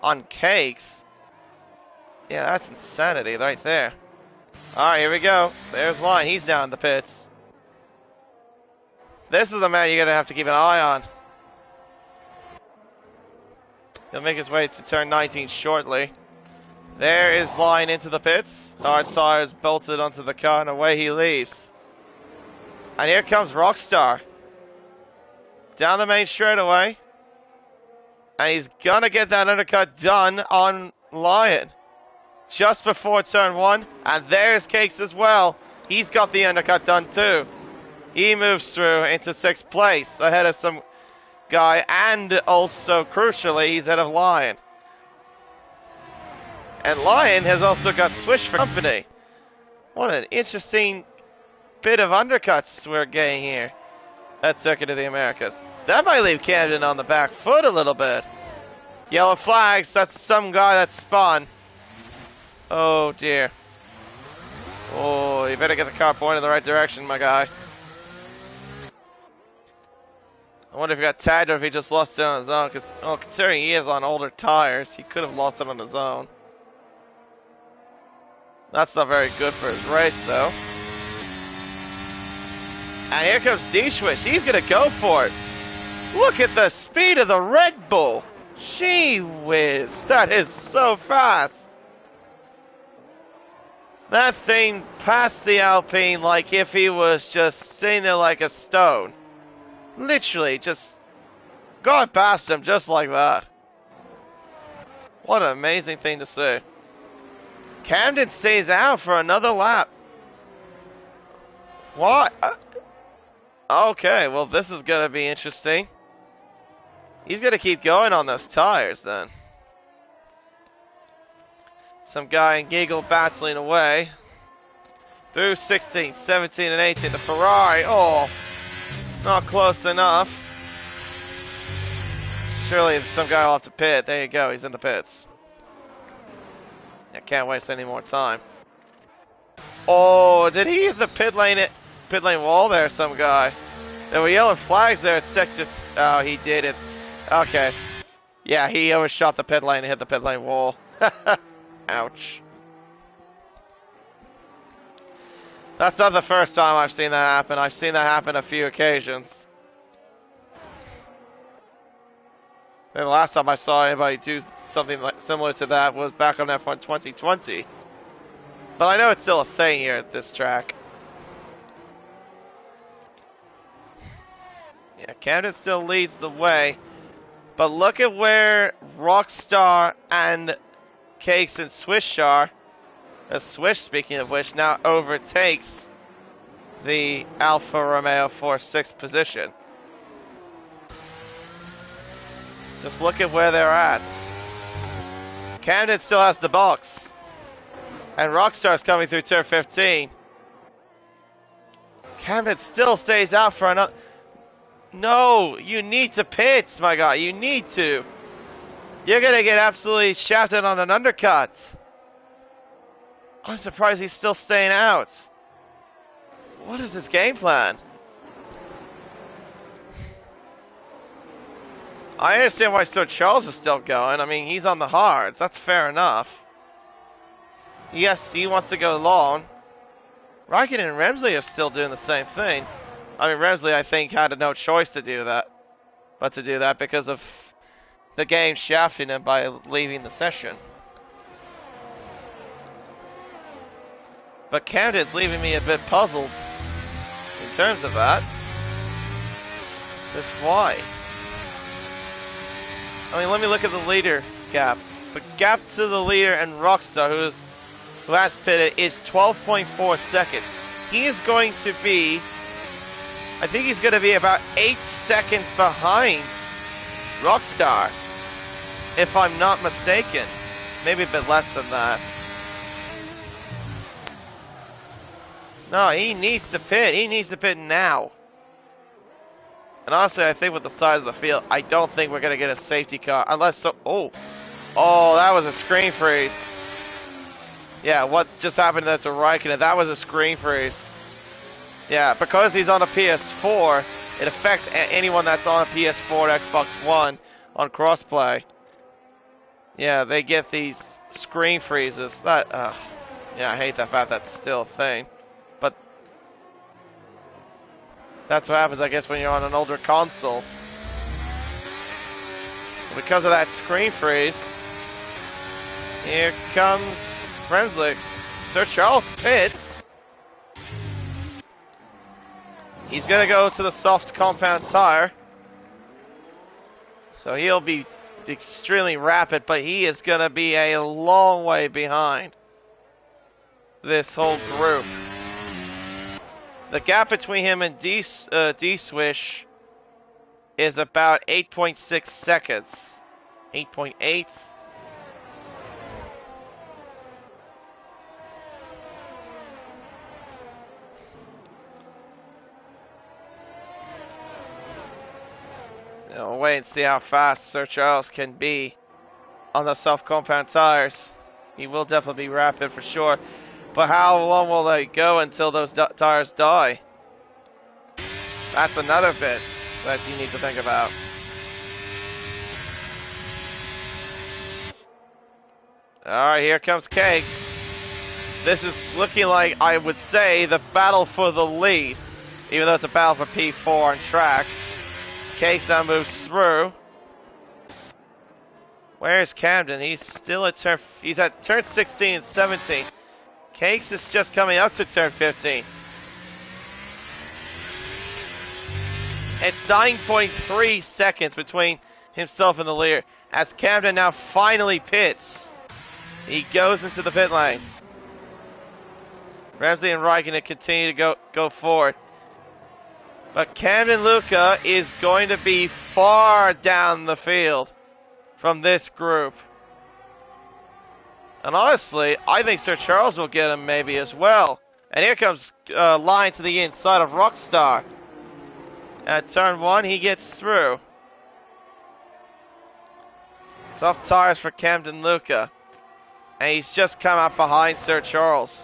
on Cakes. Yeah, that's insanity right there. Alright, here we go. There's Line. He's down in the pits. This is the man you're going to have to keep an eye on. He'll make his way to turn 19 shortly. There is Line into the pits. Hard tires bolted onto the car, and away he leaves. And here comes Rockstar. Down the main straightaway. And he's going to get that undercut done on Lion. Just before turn 1. And there's Cakes as well. He's got the undercut done too. He moves through into 6th place ahead of some guy. And also, crucially, he's ahead of Lion. And Lion has also got Swish for company. What an interesting bit of undercuts we're getting here at Circuit of the Americas. That might leave Camden on the back foot a little bit. Yellow flags, that's some guy that spun. Oh dear. Oh, you better get the car pointed in the right direction, my guy. I wonder if he got tagged or if he just lost it on his own. Because, well, considering he is on older tires, he could have lost it on his own. That's not very good for his race, though. And here comes D-Swish. He's going to go for it. Look at the speed of the Red Bull. Gee whiz. That is so fast. That thing passed the Alpine like if he was just sitting there like a stone. Literally, just got past him just like that. What an amazing thing to see. Camden stays out for another lap. What? Okay, well this is going to be interesting. He's going to keep going on those tires then. Some guy in Giggle battling away. Through 16, 17, and 18. The Ferrari, oh, not close enough. Surely some guy will have to pit. There you go, he's in the pits. I can't waste any more time. Oh, did he hit the pit lane wall there, some guy? There were yellow flags there at section. Oh, he did it. Okay. Yeah, he overshot the pit lane and hit the pit lane wall. Ouch. That's not the first time I've seen that happen. I've seen that happen a few occasions. And the last time I saw anybody do something similar to that was back on F1 2020. But I know it's still a thing here at this track. Yeah, Camden still leads the way. But look at where Rockstar and Cakes and Swish are. Swish, speaking of which, now overtakes the Alfa Romeo for 6th position. Just look at where they're at. Camden still has the box. And Rockstar's coming through turn 15. Camden still stays out for another... No, you need to pit, my guy. You need to. You're going to get absolutely shafted on an undercut. I'm surprised he's still staying out. What is his game plan? I understand why Sir Charles is still going. I mean, he's on the hards. That's fair enough. Yes, he wants to go long. Raikkonen and Remsley are still doing the same thing. I mean, Remsley, I think, had no choice to do that. But to do that because of the game shafting him by leaving the session. But Camden's leaving me a bit puzzled in terms of that. Just why? I mean, let me look at the leader gap. The gap to the leader and Rockstar, who has pitted, is 12.4 seconds. He is going to be, I think he's going to be about 8 seconds behind Rockstar, if I'm not mistaken. Maybe a bit less than that. No, he needs to pit. He needs to pit now. And honestly, I think with the size of the field, I don't think we're going to get a safety car. Unless so... Oh, that was a screen freeze. Yeah, what just happened to Raikkonen? That was a screen freeze. Yeah, because he's on a PS4, it affects anyone that's on a PS4 or Xbox One on crossplay. Yeah, they get these screen freezes. That, yeah, I hate the fact that's still a thing. But that's what happens, I guess, when you're on an older console. Because of that screen freeze, here comes Remsley. Sir Charles pits. He's going to go to the soft compound tire. So he'll be extremely rapid, but he is going to be a long way behind this whole group. The gap between him and D-Swish is about 8.6 seconds. 8.8. We'll wait and see how fast Sir Charles can be on the soft compound tires. He will definitely be rapid for sure. But how long will they go until those tires die? That's another bit that you need to think about. Alright, here comes Cakes. This is looking like, I would say, the battle for the lead. Even though it's a battle for P4 on track. Cakes now moves through. Where's Camden? He's still at he's at turn 16 and 17. Cakes is just coming up to turn 15. It's 9.3 seconds between himself in the lead as Camden now finally pits. He goes into the pit lane. Ramsey and Raikkonen continue to go forward. But Camden Luca is going to be far down the field from this group. And honestly, I think Sir Charles will get him maybe as well. And here comes line to the inside of Rockstar. At turn 1, he gets through. Soft tires for Camden Luca. And he's just come up behind Sir Charles.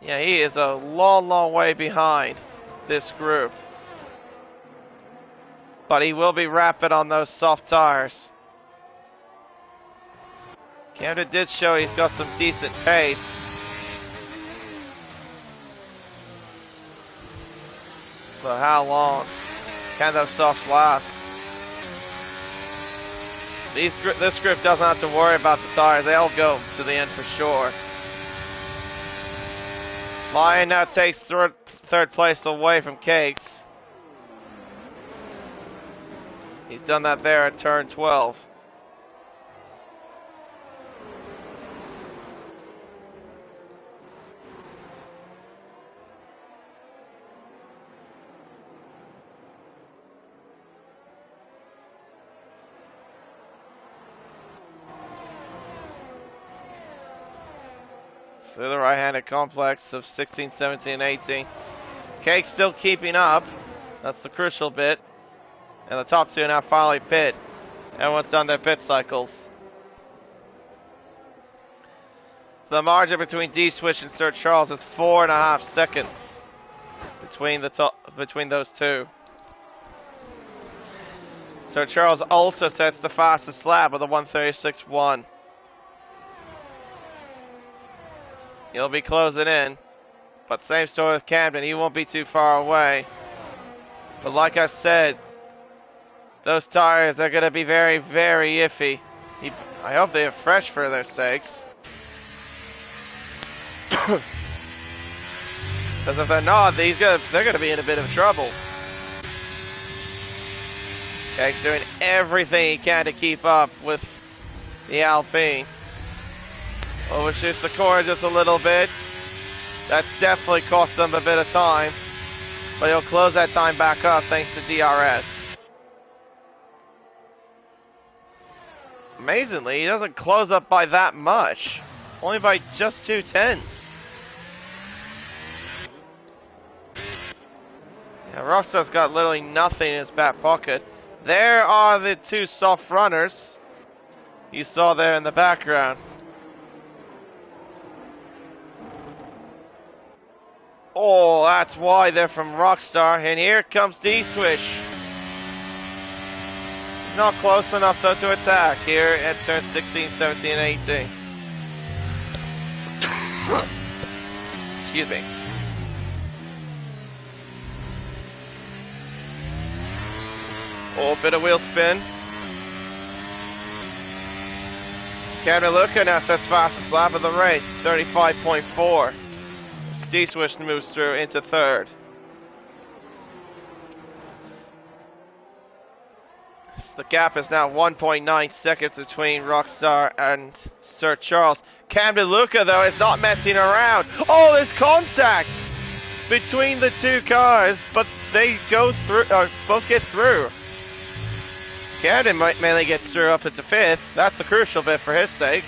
Yeah, he is a long, long way behind this group. But he will be rapid on those soft tires. Camden did show he's got some decent pace. So how long can those softs last? This group doesn't have to worry about the tires. They'll go to the end for sure. Lion now takes third place away from Cakes. He's done that there at turn 12. Through the right-handed complex of 16, 17, and 18. Cake still keeping up. That's the crucial bit. And the top two now finally pit. Everyone's done their pit cycles. The margin between D-Switch and Sir Charles is 4.5 seconds between those two. Sir Charles also sets the fastest lap with a 1:36.1. He'll be closing in. But same story with Camden. He won't be too far away. But like I said, those tires are going to be very, very iffy. I hope they are fresh for their sakes. Because if they're not, they're going to be in a bit of trouble. Okay, doing everything he can to keep up with the Alpine. Overshoots the corner just a little bit. That's definitely cost them a bit of time. But he'll close that time back up thanks to DRS. Amazingly, he doesn't close up by that much. Only by just 2/10. Yeah, Rockstar's got literally nothing in his back pocket. There are the two soft runners you saw there in the background. Oh, that's why they're from Rockstar. And here comes D-Switch. Not close enough though to attack here at turn 16, 17, and 18. Excuse me. Oh, bit of wheel spin. Camden Luca now sets fastest lap of the race, 35.4. D-Switch moves through into third. The gap is now 1.9 seconds between Rockstar and Sir Charles. Camden Luca, though, is not messing around. Oh, there's contact between the two cars, but they go through, both get through. Camden mainly gets through up into fifth. That's the crucial bit for his sake.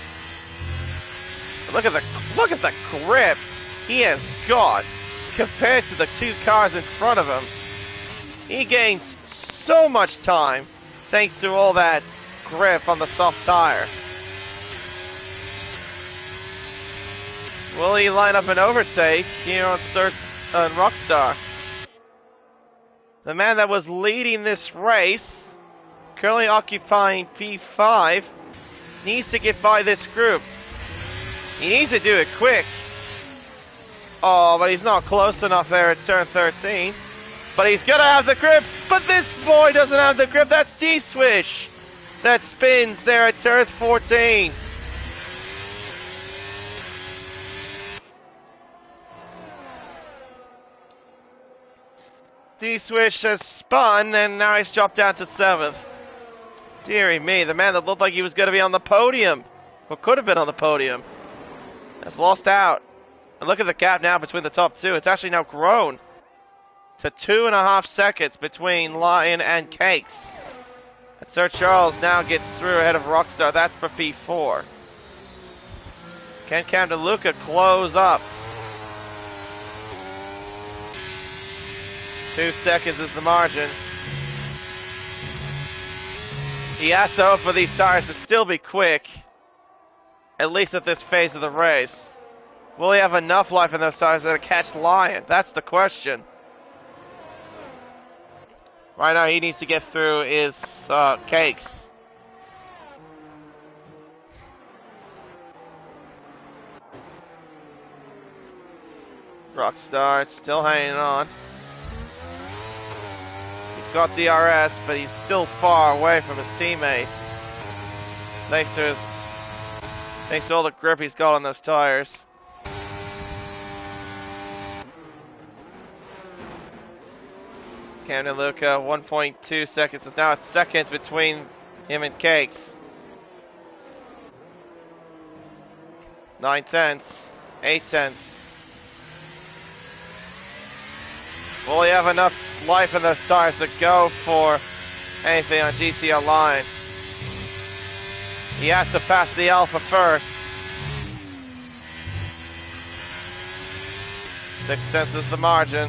Look at the grip he has got compared to the two cars in front of him. He gains so much time thanks to all that grip on the soft tire. Will he line up an overtake here on Rockstar? The man that was leading this race, currently occupying P5, needs to get by this group. He needs to do it quick. Oh, but he's not close enough there at turn 13. But he's gonna have the grip. But this boy doesn't have the grip. That's D-Switch that spins there at turn 14. D-Swish has spun, and now he's dropped down to 7th. Deary me, the man that looked like he was going to be on the podium, or could have been on the podium, has lost out. And look at the gap now between the top two. It's actually now grown to 2.5 seconds between Lion and Cakes. And Sir Charles now gets through ahead of Rockstar. That's for P4. Can Camden Luca close up? 2 seconds is the margin. He has to hope for these tires to still be quick, at least at this phase of the race. Will he have enough life in those tires to catch Lion? That's the question. Right now he needs to get through his Cakes. Rockstar still hanging on. He's got DRS, but he's still far away from his teammate. Thanks to all the grip he's got on those tires. Camden Luca, 1.2 seconds. It's now a second between him and Cakes. 9 tenths, 8 tenths. Will he have enough life in those tires to go for anything on GTR line? He has to pass the Alpha first. 6 tenths is the margin.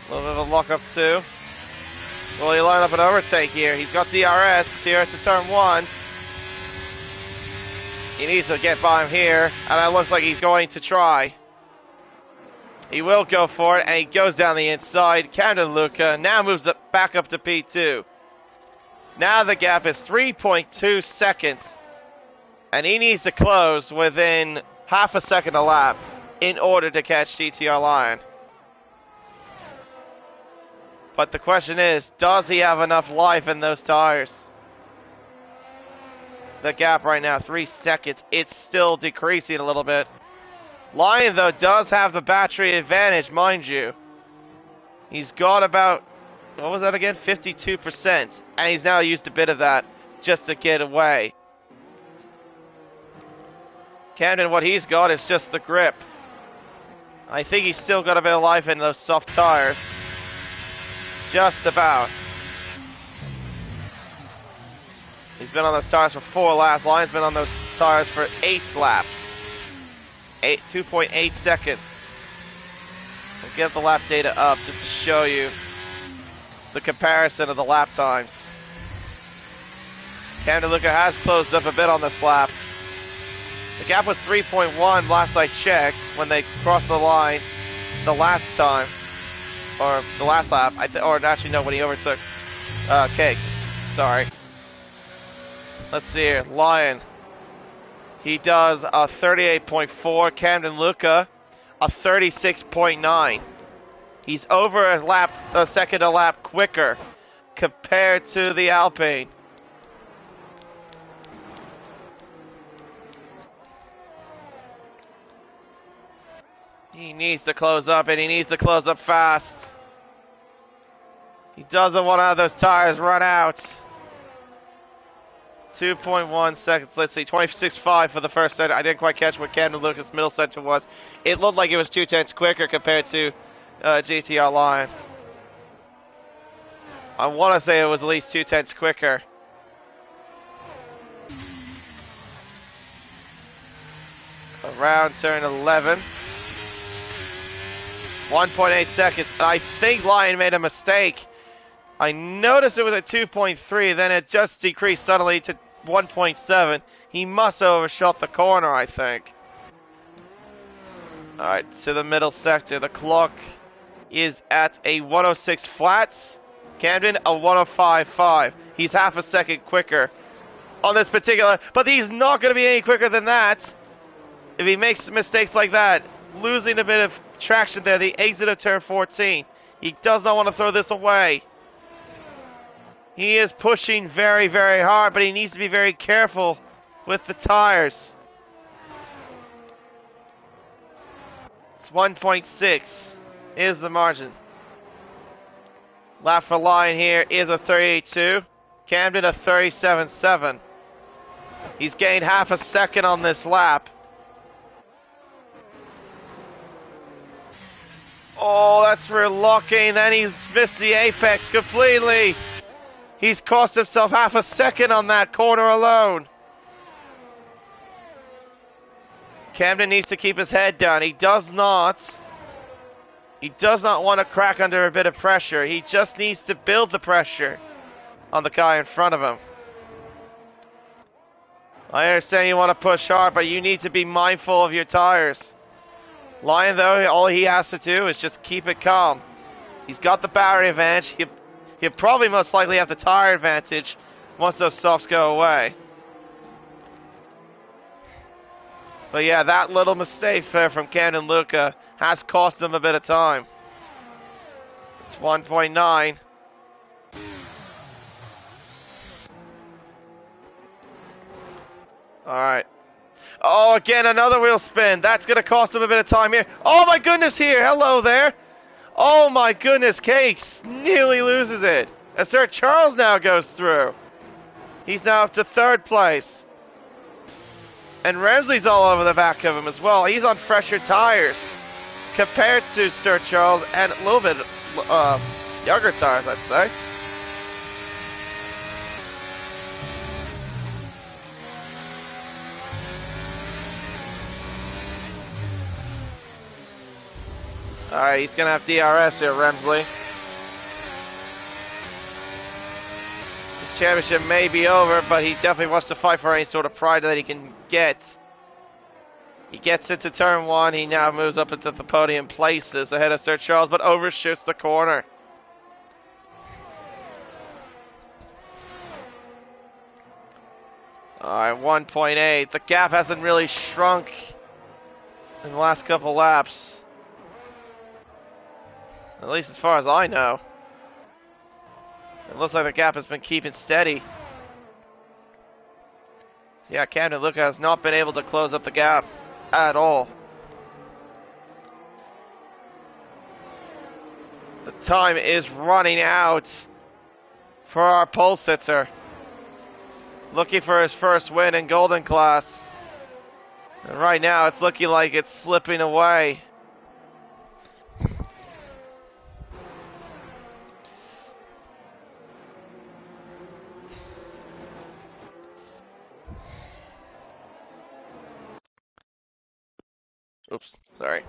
A little bit of a lock-up too. Will he line up an overtake here? He's got DRS here to turn 1. He needs to get by him here, and it looks like he's going to try. He will go for it, and he goes down the inside. Camden Luca now moves back up to P2. Now the gap is 3.2 seconds, and he needs to close within half a second a lap in order to catch GTR Lion. But the question is, does he have enough life in those tires? The gap right now, 3 seconds. It's still decreasing a little bit. Lion, though, does have the battery advantage, mind you. He's got about, what was that again? 52%. And he's now used a bit of that just to get away. Camden, what he's got is just the grip. I think he's still got a bit of life in those soft tires. Just about. He's been on those tires for 4 laps. Lion's been on those tires for 8 laps. 2.8 seconds. We'll get the lap data up just to show you the comparison of the lap times. Camden Luca has closed up a bit on this lap. The gap was 3.1 last I checked when they crossed the line the last time. Or the last lap. Or actually no, when he overtook Cakes. Sorry. Let's see here. Lion. He does a 38.4. Camden Luca, a 36.9. He's over a second a lap quicker compared to the Alpine. He needs to close up, and he needs to close up fast. He doesn't want to have those tires run out. 2.1 seconds, let's see, 26.5 for the first set. I didn't quite catch what Camden Luca's middle sector was. It looked like it was 2 tenths quicker compared to GTR Lion. I want to say it was at least 2 tenths quicker. Around turn 11. 1.8 seconds. I think Lion made a mistake. I noticed it was at 2.3, then it just decreased suddenly to 1.7. He must have overshot the corner, I think. Alright, to the middle sector. The clock is at a 106 flats. Camden, a 105.5. He's half a second quicker on this particular, but he's not going to be any quicker than that if he makes mistakes like that. Losing a bit of traction there, the exit of turn 14. He does not want to throw this away. He is pushing very, very hard, but he needs to be very careful with the tires. It's 1.6 is the margin. Lap for Lion here is a 38.2. Camden a 37.7. He's gained half a second on this lap. Oh, that's for locking. Then he's missed the apex completely. He's cost himself half a second on that corner alone. Camden needs to keep his head down. He does not want to crack under a bit of pressure. He just needs to build the pressure on the guy in front of him. I understand you want to push hard, but you need to be mindful of your tires. Lion, though, all he has to do is just keep it calm. He's got the battery advantage. He'll probably most likely have the tire advantage once those softs go away. But yeah, that little mistake there from Camden Luca has cost him a bit of time. It's 1.9. Alright. Oh, again, another wheel spin. That's going to cost him a bit of time here. Oh my goodness here. Hello there. Oh my goodness, Cakes nearly loses it. And Sir Charles now goes through. He's now up to 3rd place. And Ramsley's all over the back of him as well. He's on fresher tires compared to Sir Charles and a little bit younger tires, I'd say. Alright, he's going to have DRS here, Ramsley. His championship may be over, but he definitely wants to fight for any sort of pride that he can get. He gets into turn 1. He now moves up into the podium places ahead of Sir Charles, but overshoots the corner. Alright, 1.8. The gap hasn't really shrunk in the last couple laps. At least as far as I know. It looks like the gap has been keeping steady. Yeah, Camden Luca has not been able to close up the gap at all. The time is running out for our pole sitter. Looking for his first win in Golden Class. And right now it's looking like it's slipping away. Oops, sorry.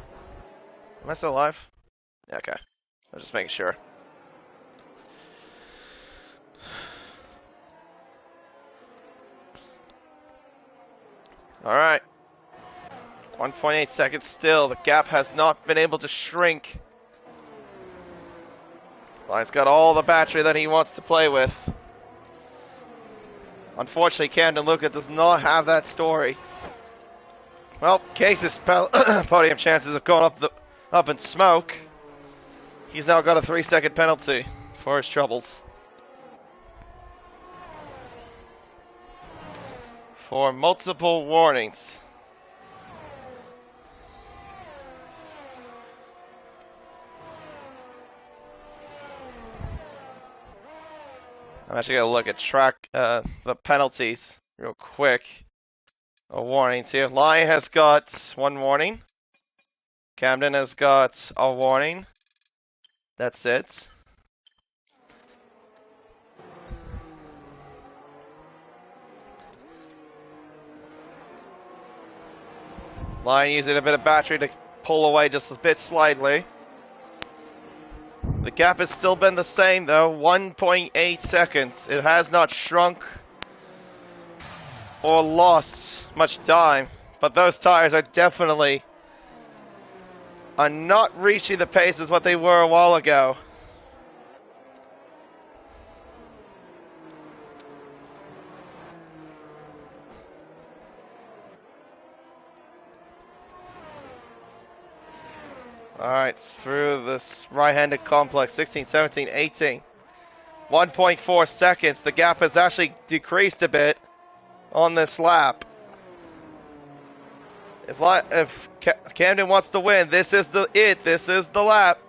Am I still alive? Yeah, okay. I was just making sure. Alright. 1.8 seconds still. The gap has not been able to shrink. Lion's got all the battery that he wants to play with. Unfortunately, Camden Luca does not have that story. Well, Case's podium chances have gone up in smoke. He's now got a 3-second penalty for his troubles. For multiple warnings. I'm actually gonna look at the penalties real quick. A warning here. Lion has got 1 warning. Camden has got a warning. That's it. Lion using a bit of battery to pull away just a bit slightly. The gap has still been the same though, 1.8 seconds. It has not shrunk or lost much time, but those tires are definitely not reaching the pace as what they were a while ago. Alright, through this right-handed complex, 16, 17, 18. 1.4 seconds. The gap has actually decreased a bit on this lap. If Camden wants to win, this is the lap.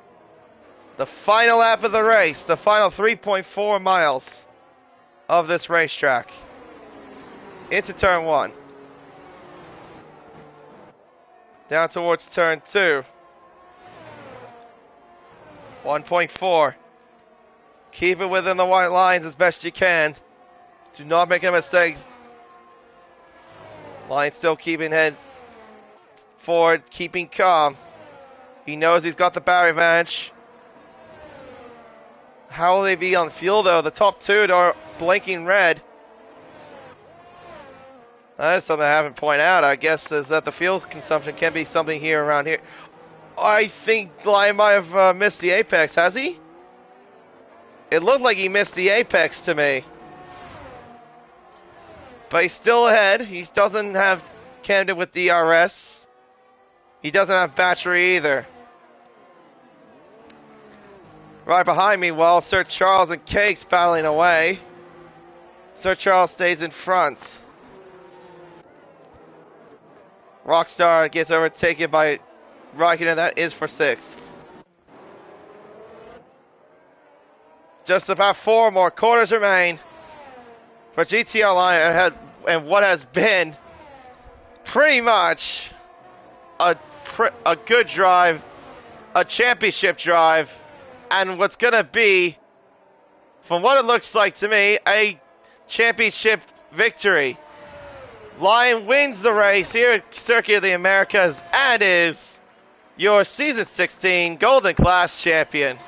The final lap of the race, the final 3.4 miles of this racetrack. Into turn 1. Down towards turn 2. 1.4. Keep it within the white lines as best you can. Do not make a mistake. Line still keeping head forward, keeping calm. He knows he's got the barrier advantage. How will they be on fuel though? The top 2 are blinking red. That's something I haven't pointed out, I guess, is that the fuel consumption can be something here around here. I think Lion might have missed the apex, has he? It looked like he missed the apex to me. But he's still ahead. He doesn't have Camden with DRS. He doesn't have battery either. Right behind me, while Sir Charles and Cakes battling away. Sir Charles stays in front. Rockstar gets overtaken by Raikkonen. That is for 6th. Just about 4 more quarters remain for GTR Lion ahead, and what has been pretty much a good drive, a championship drive, and what's going to be, from what it looks like to me, a championship victory. Lion wins the race here at Circuit of the Americas and is your Season 16 Golden Class champion.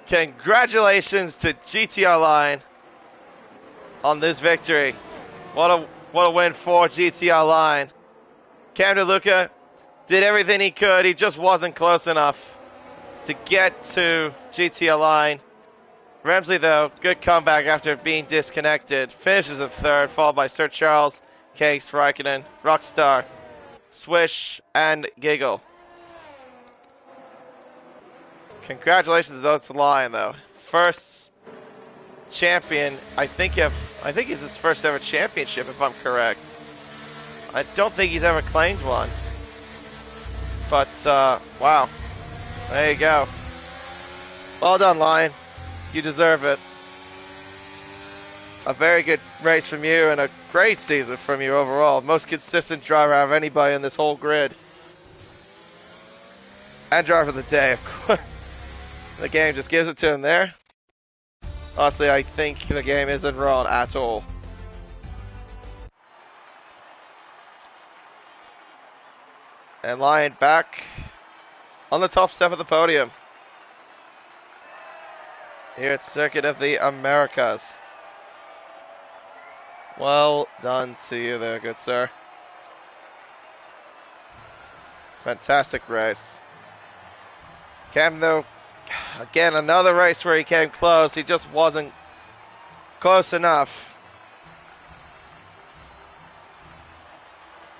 Congratulations to GTR Lion on this victory. What a win for GTR Lion. Cam DeLuca did everything he could. He just wasn't close enough to get to GTR Lion. Ramsley, though, good comeback after being disconnected. Finishes in 3rd, followed by Sir Charles, Cakes, Raikkonen, Rockstar, Swish, and Giggle. Congratulations to Lion, though. First champion. I think he's his first ever championship, if I'm correct. I don't think he's ever claimed one. But wow, there you go. Well done, Lion. You deserve it. A very good race from you and a great season from you overall. Most consistent driver out of anybody in this whole grid. And driver of the day, of course. The game just gives it to him there. Honestly, I think the game isn't wrong at all. And Lion back on the top step of the podium here at Circuit of the Americas. Well done to you there, good sir. Fantastic race. Cam, though, again, another race where he came close. He just wasn't close enough.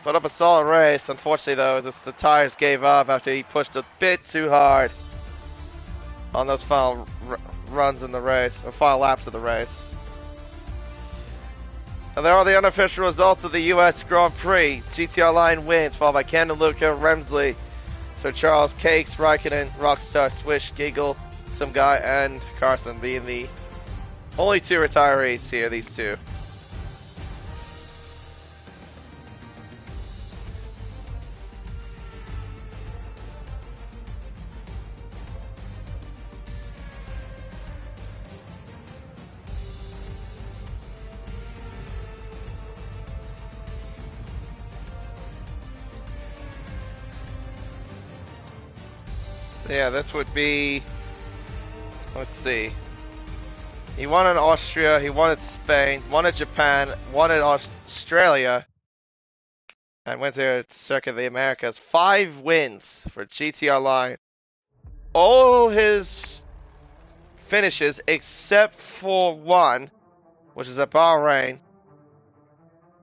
Put up a solid race. Unfortunately, though, just the tires gave up after he pushed a bit too hard on those final runs in the race, or final laps of the race. And there are the unofficial results of the US Grand Prix. GTR Lion wins, followed by Camden Luca, Remsley, Sir Charles, Cakes, Raikkonen, Rockstar, Swish, Giggle, Some Guy, and Carson being the only 2 retirees here, these 2. Yeah, this would be, let's see. He won in Austria, he won in Spain, won in Japan, won in Australia, and went to Circuit of the Americas. 5 wins for GTR Lion. All his finishes, except for one, which is at Bahrain,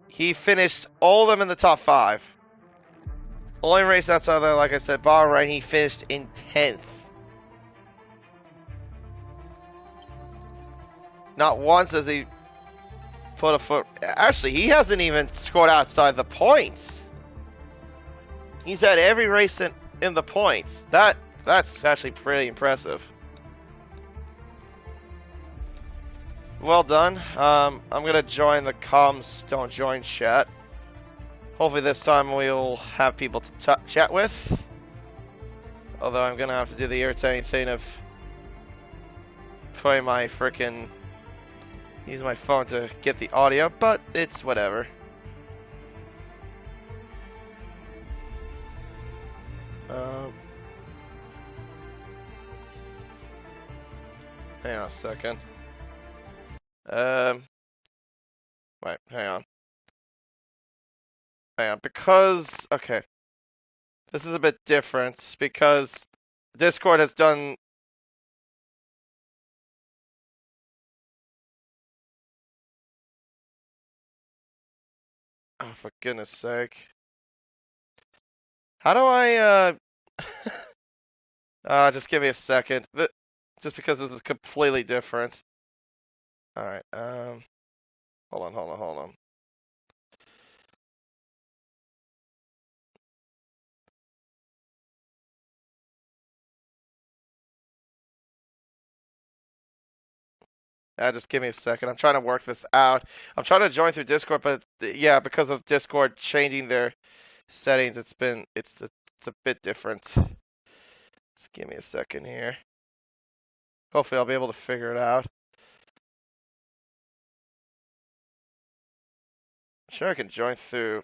he finished all of them in the top 5. Only race outside of that, like I said, Bahrain, he finished in 10th. Not once has he put a foot... Actually, he hasn't even scored outside the points. He's had every race in the points. That's actually pretty impressive. well done. I'm gonna join the comms don't join chat. Hopefully this time we'll have people to chat with. Although I'm gonna have to do the irritating thing of putting my frickin' use my phone to get the audio, but it's whatever. Hang on a second. Wait, hang on. Hang on, because, okay. This is a bit different, because Discord has done... Oh, for goodness sake. How do I, just give me a second. Just because this is completely different. Alright, hold on. Just give me a second. I'm trying to work this out. I'm trying to join through Discord, but yeah, because of Discord changing their settings, it's a bit different. Just give me a second here. Hopefully I'll be able to figure it out. Sure, I can join through.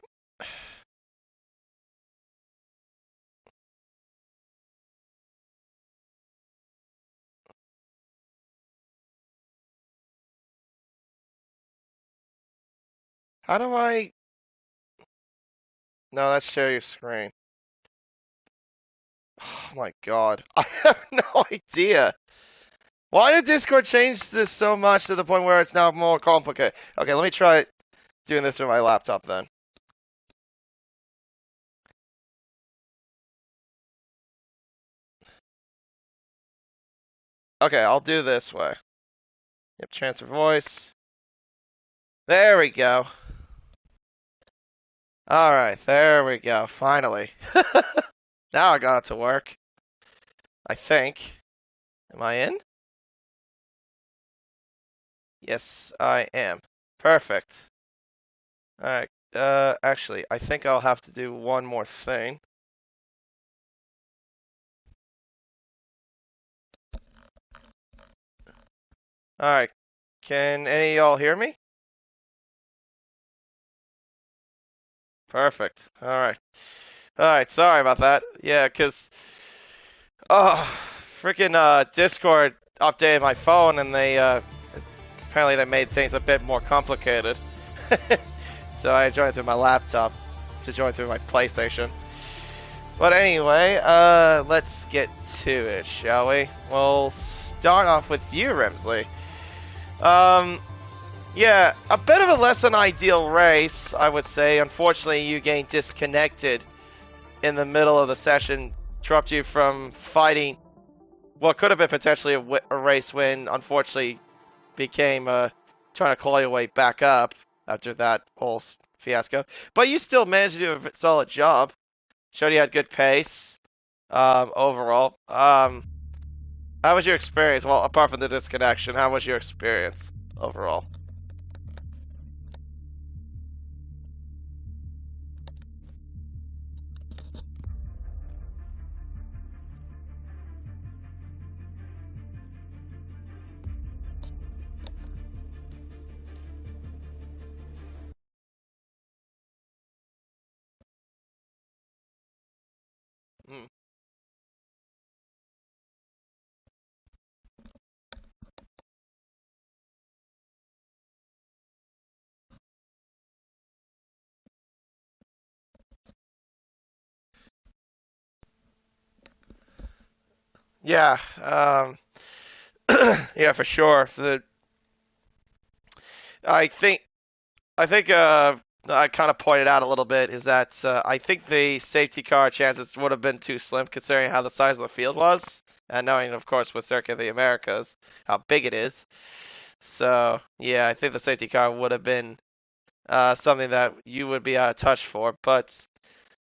How do I? No, that's share your screen. Oh my god. I have no idea. Why did Discord change this so much to the point where it's now more complicated? Okay, let me try doing this through my laptop then. Okay, I'll do this way. Yep, transfer voice. There we go. Alright, there we go. Finally. Now I got it to work. I think. Am I in? Yes, I am. Perfect. Alright, actually, I think I'll have to do one more thing. Alright, can any of y'all hear me? Perfect. Alright. Alright, sorry about that. Yeah, cause, oh, freaking, Discord updated my phone and they, apparently they made things a bit more complicated. So I joined through my laptop to join through my PlayStation. But anyway, let's get to it, shall we? We'll start off with you, Remsley. Yeah, a bit of a less than ideal race, I would say. Unfortunately, you gained disconnected in the middle of the session, dropped you from fighting what could have been potentially a race win. Unfortunately, became trying to claw your way back up after that whole fiasco. But you still managed to do a solid job. Showed you had good pace overall. How was your experience? Well, apart from the disconnection, how was your experience overall? Mm. Yeah, yeah, for sure. I think, I kind of pointed out a little bit is that I think the safety car chances would have been too slim considering how the size of the field was, and knowing, of course, with Circuit of the Americas how big it is. So yeah, I think the safety car would have been something that you would be out of touch for, but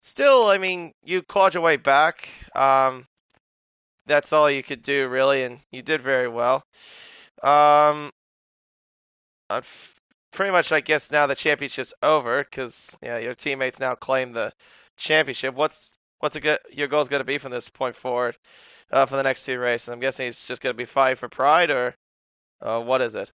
still, I mean, you clawed your way back. That's all you could do really, and you did very well. Um, pretty much, I guess now the championship's over because yeah, your teammates now claim the championship. Your goal's going to be from this point forward for the next two races? I'm guessing it's just going to be fight for pride, or what is it?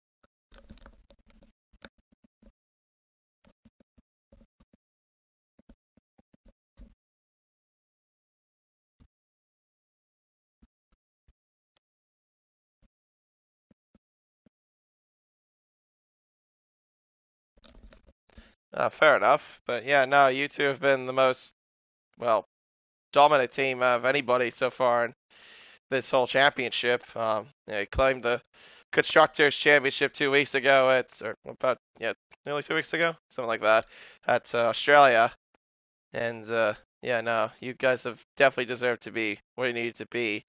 Fair enough, but yeah, no, you two have been the most well dominant team of anybody so far in this whole championship. Yeah, you claimed the constructors championship 2 weeks ago or about yeah nearly 2 weeks ago, something like that, at Australia. And yeah, no, you guys have definitely deserved to be where you needed to be.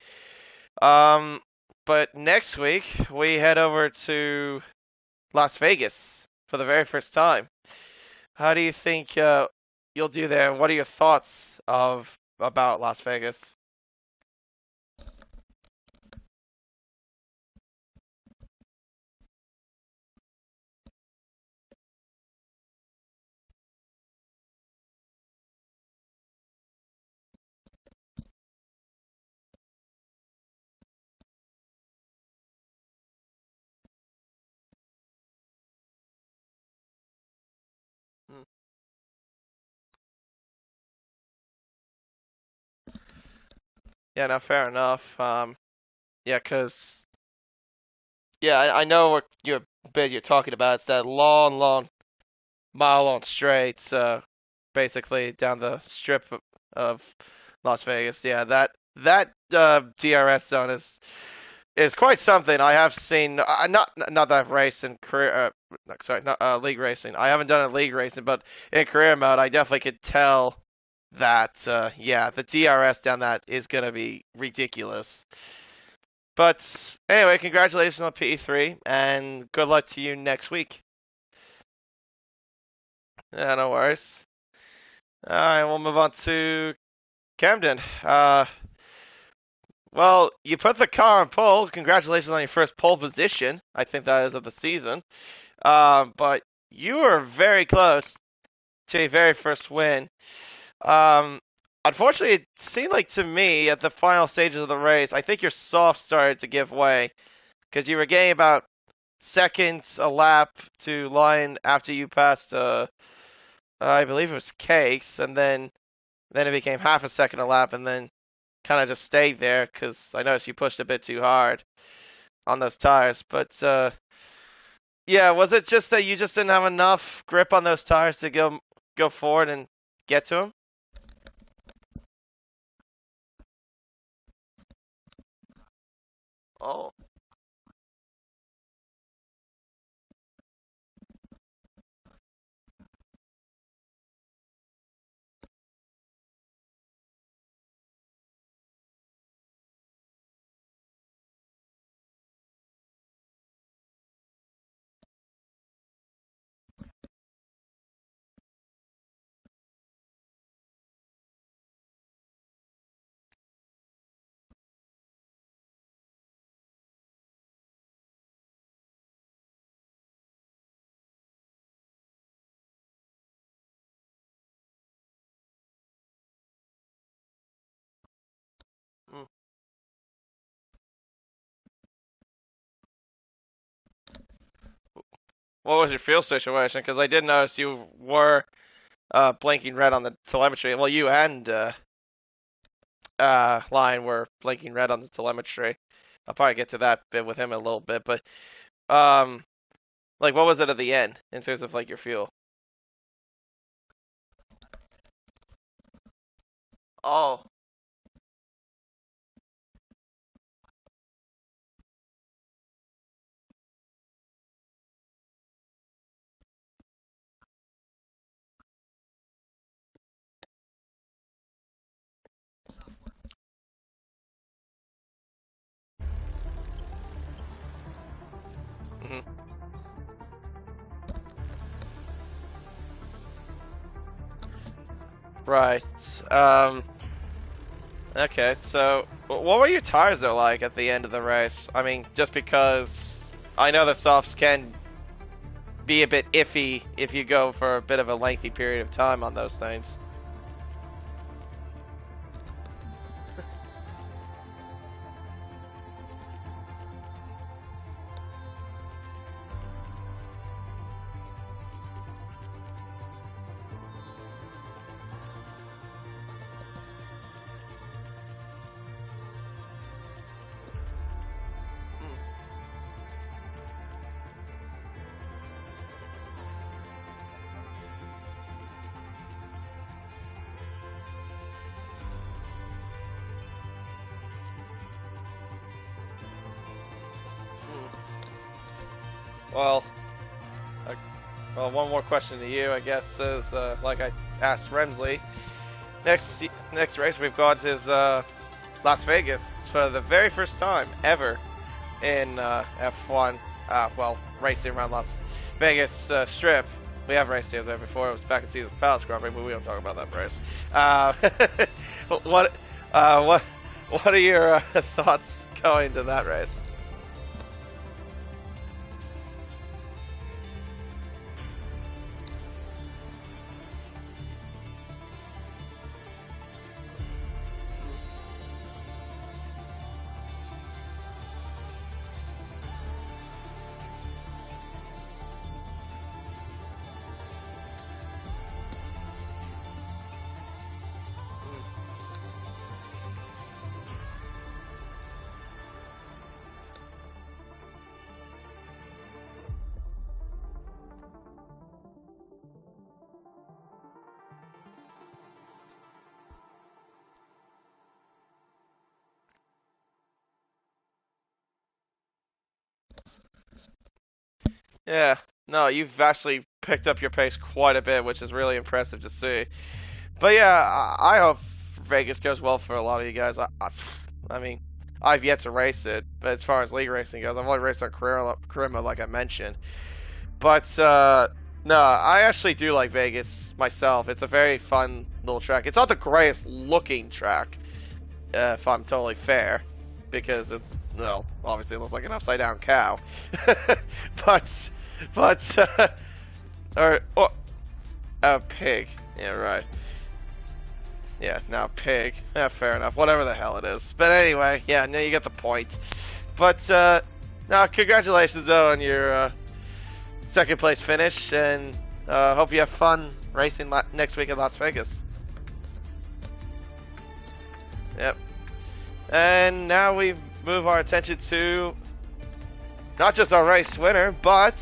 Um, but next week we head over to Las Vegas for the very first time. How do you think you'll do there? What are your thoughts of about Las Vegas? Hmm. Yeah, no, fair enough. Yeah, cause yeah, I know what bit you're talking about. It's that long mile-long straight, basically down the strip of Las Vegas. Yeah, that DRS zone is quite something. I have seen not that I've raced in career. Sorry, not league racing. I haven't done it league racing, but in career mode, I definitely could tell that yeah, the DRS down that is gonna be ridiculous. But anyway, congratulations on PE3 and good luck to you next week. Yeah, no worries. All right, we'll move on to Camden. Well, you put the car on pole. Congratulations on your first pole position. I think that is of the season. But you were very close to a very first win. Um, Unfortunately, it seemed like to me at the final stages of the race, I think your soft started to give way because you were getting about seconds a lap to line after you passed, I believe it was Cakes, and then it became half a second a lap, and then kind of just stayed there because I noticed you pushed a bit too hard on those tires. But yeah, was it just that you just didn't have enough grip on those tires to go forward and get to them? Oh. Mm. What was your fuel situation? Because I did notice you were blinking red on the telemetry. Well, you and Lion were blinking red on the telemetry. I'll probably get to that bit with him in a little bit, but um, like what was it at the end in terms of like your fuel? Oh. Mhm. Right. Um. Okay. So, what were your tires though like at the end of the race? I mean, just because I know the softs can. be a bit iffy if you go for a bit of a lengthy period of time on those things. Well, well, one more question to you, I guess, is like I asked Remsley. Next race we've got is Las Vegas for the very first time ever in F1. Well, racing around Las Vegas Strip. We have raced here there before. It was back in Caesar's Palace Grand Prix, but we don't talk about that race. What are your thoughts going to that race? Yeah, no, you've actually picked up your pace quite a bit, which is really impressive to see. But yeah, I hope Vegas goes well for a lot of you guys. I mean, I've yet to race it, but as far as league racing goes, I've only raced on Carima, like I mentioned. But no, I actually do like Vegas myself. It's a very fun little track. It's not the greatest looking track, if I'm totally fair, because it, well, obviously it looks like an upside down cow. but or a pig. Yeah, right. Yeah, now pig. Yeah, fair enough. Whatever the hell it is. But anyway, yeah, no, you get the point. But no, congratulations though on your second place finish, and hope you have fun racing next week in Las Vegas. Yep. And now we move our attention to not just our race winner, but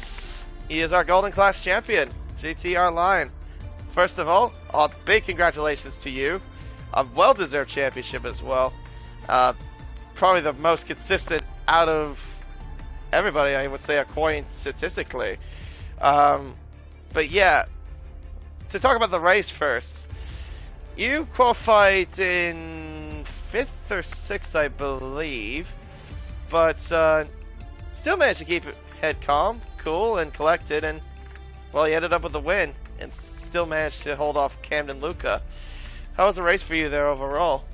he is our Golden Class champion, GTR Line. First of all, big congratulations to you. A well-deserved championship as well. Probably the most consistent out of everybody, I would say, according statistically. But yeah, to talk about the race first, you qualified in 5th or 6th, I believe, but still managed to keep head calm, cool, and collected, and well, you ended up with a win, and still managed to hold off Camden Luca. How was the race for you there overall?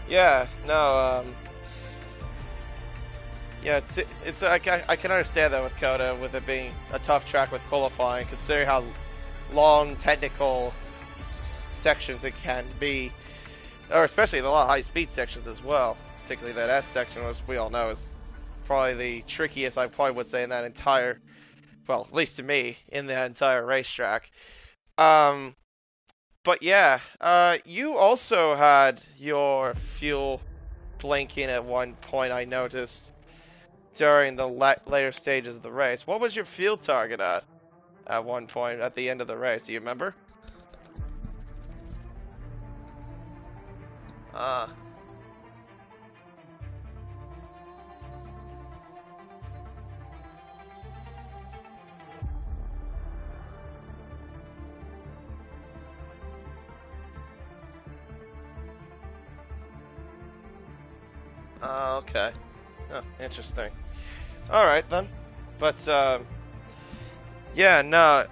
Yeah, no, yeah, it's I can understand that with Coda, with it being a tough track with qualifying, considering how long technical sections it can be, or especially the lot of high speed sections as well. Particularly that S section, which we all know is probably the trickiest. I probably would say in that entire, well, at least to me, in the entire racetrack. Um, but yeah, you also had your fuel blinking at one point. I noticed during the later stages of the race. What was your fuel target at one point at the end of the race? Do you remember? Ah. Okay. Oh, interesting. All right then. But yeah, no.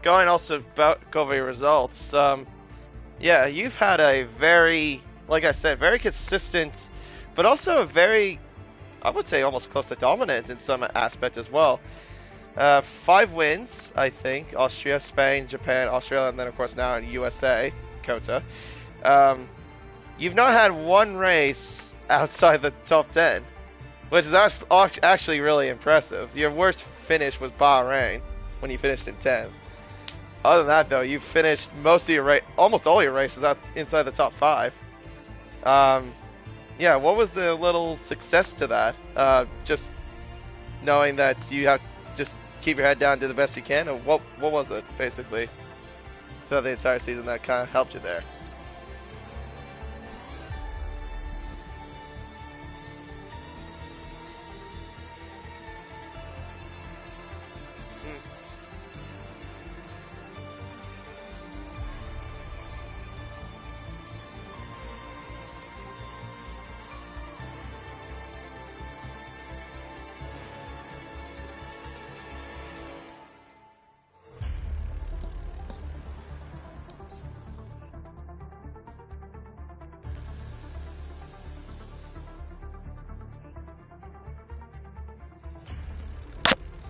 Going also about go over your results. Yeah, you've had a very, like I said, very consistent, but also a very, I would say, almost close to dominant in some aspect as well. 5 wins, I think. Austria, Spain, Japan, Australia, and then of course now in USA, Kota. Um, you've not had one race outside the top 10, which is actually really impressive. Your worst finish was Bahrain when you finished in 10th. Other than that, though, you finished most of your almost all your races out inside the top 5. Um, yeah, what was the little success to that? Just knowing that you have just keep your head down, do the best you can, or what was it basically throughout the entire season that kind of helped you there?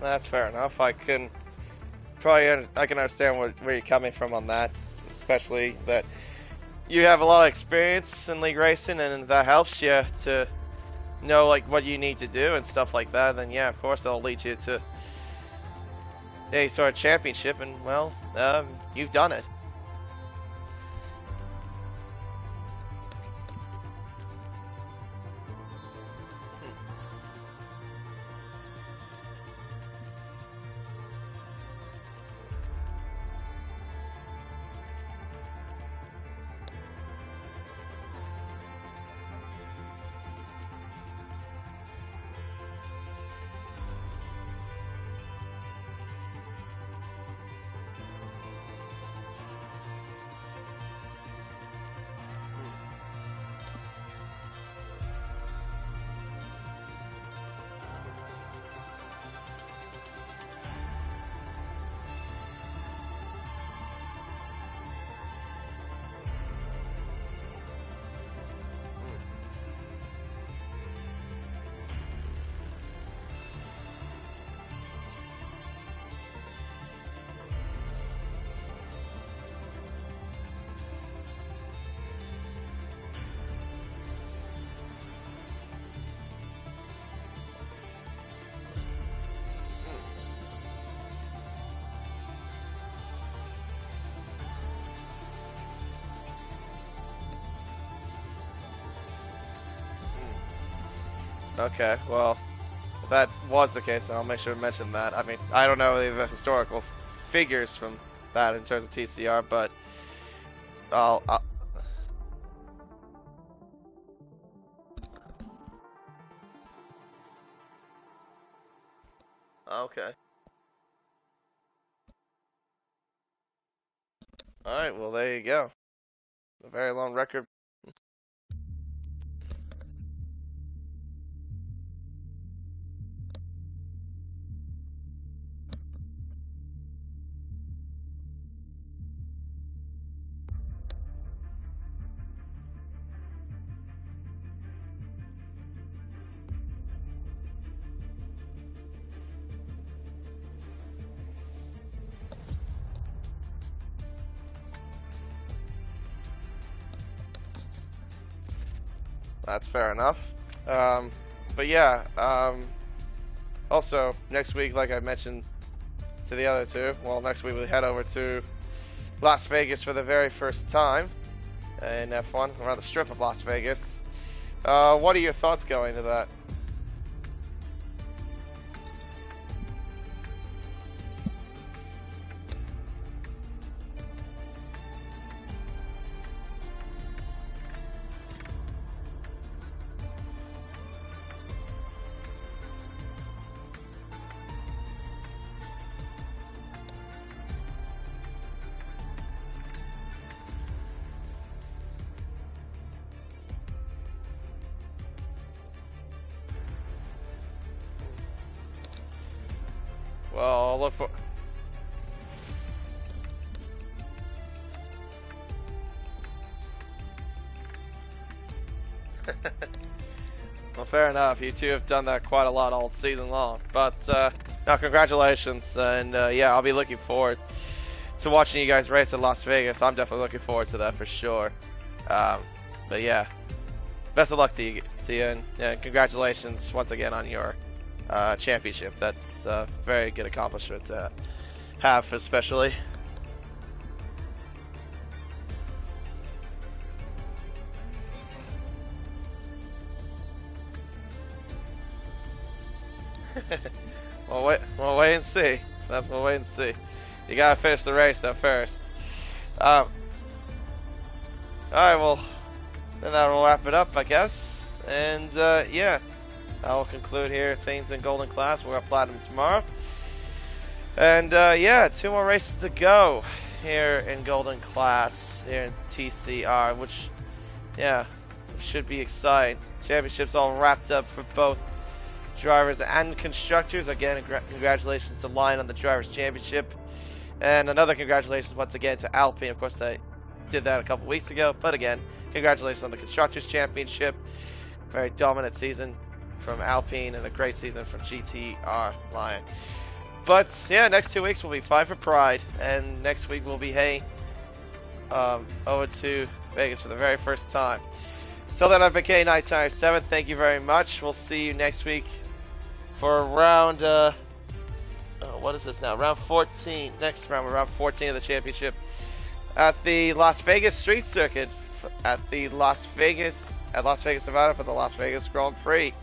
That's fair enough. I can understand where you're coming from on that, especially that you have a lot of experience in league racing, and that helps you to know like what you need to do and stuff like that. Then yeah, of course that'll lead you to a sort of championship, and well, you've done it. Okay, well, if that was the case, then I'll make sure to mention that. I mean, I don't know the historical figures from that in terms of TCR, but I'll okay. All right, well there you go. A very long record. That's fair enough. But yeah, also, next week, like I mentioned to the other two, well, next week we head over to Las Vegas for the very first time in F1, around the strip of Las Vegas. What are your thoughts going to that? Well, I'll look for... Well, fair enough. You two have done that quite a lot all season long. But, no, congratulations. And, yeah, I'll be looking forward to watching you guys race in Las Vegas. I'm definitely looking forward to that for sure. But, yeah, best of luck to you, and congratulations once again on your championship. That's a very good accomplishment to have, especially. We'll wait and see. We'll wait and see. You gotta finish the race though first. Alright, well, then that'll wrap it up, I guess. And yeah, I'll conclude here things in Golden Class. We're at Platinum tomorrow. And yeah, 2 more races to go here in Golden Class, here in TCR, which, yeah, should be exciting. Championship's all wrapped up for both drivers and constructors. Again, congratulations to Lion on the Drivers' Championship. And another congratulations once again to Alpine. Of course, they did that a couple weeks ago. But again, congratulations on the Constructors' Championship. Very dominant season from Alpine and a great season from GTR Lion. But yeah, next 2 weeks will be Fight for Pride. And next week we'll be heading over to Vegas for the very first time. Till then, I've been K9 7. Thank you very much. We'll see you next week for round, what is this now? Round 14. Next round, round 14 of the championship at the Las Vegas Street Circuit at Las Vegas, Nevada for the Las Vegas Grand Prix.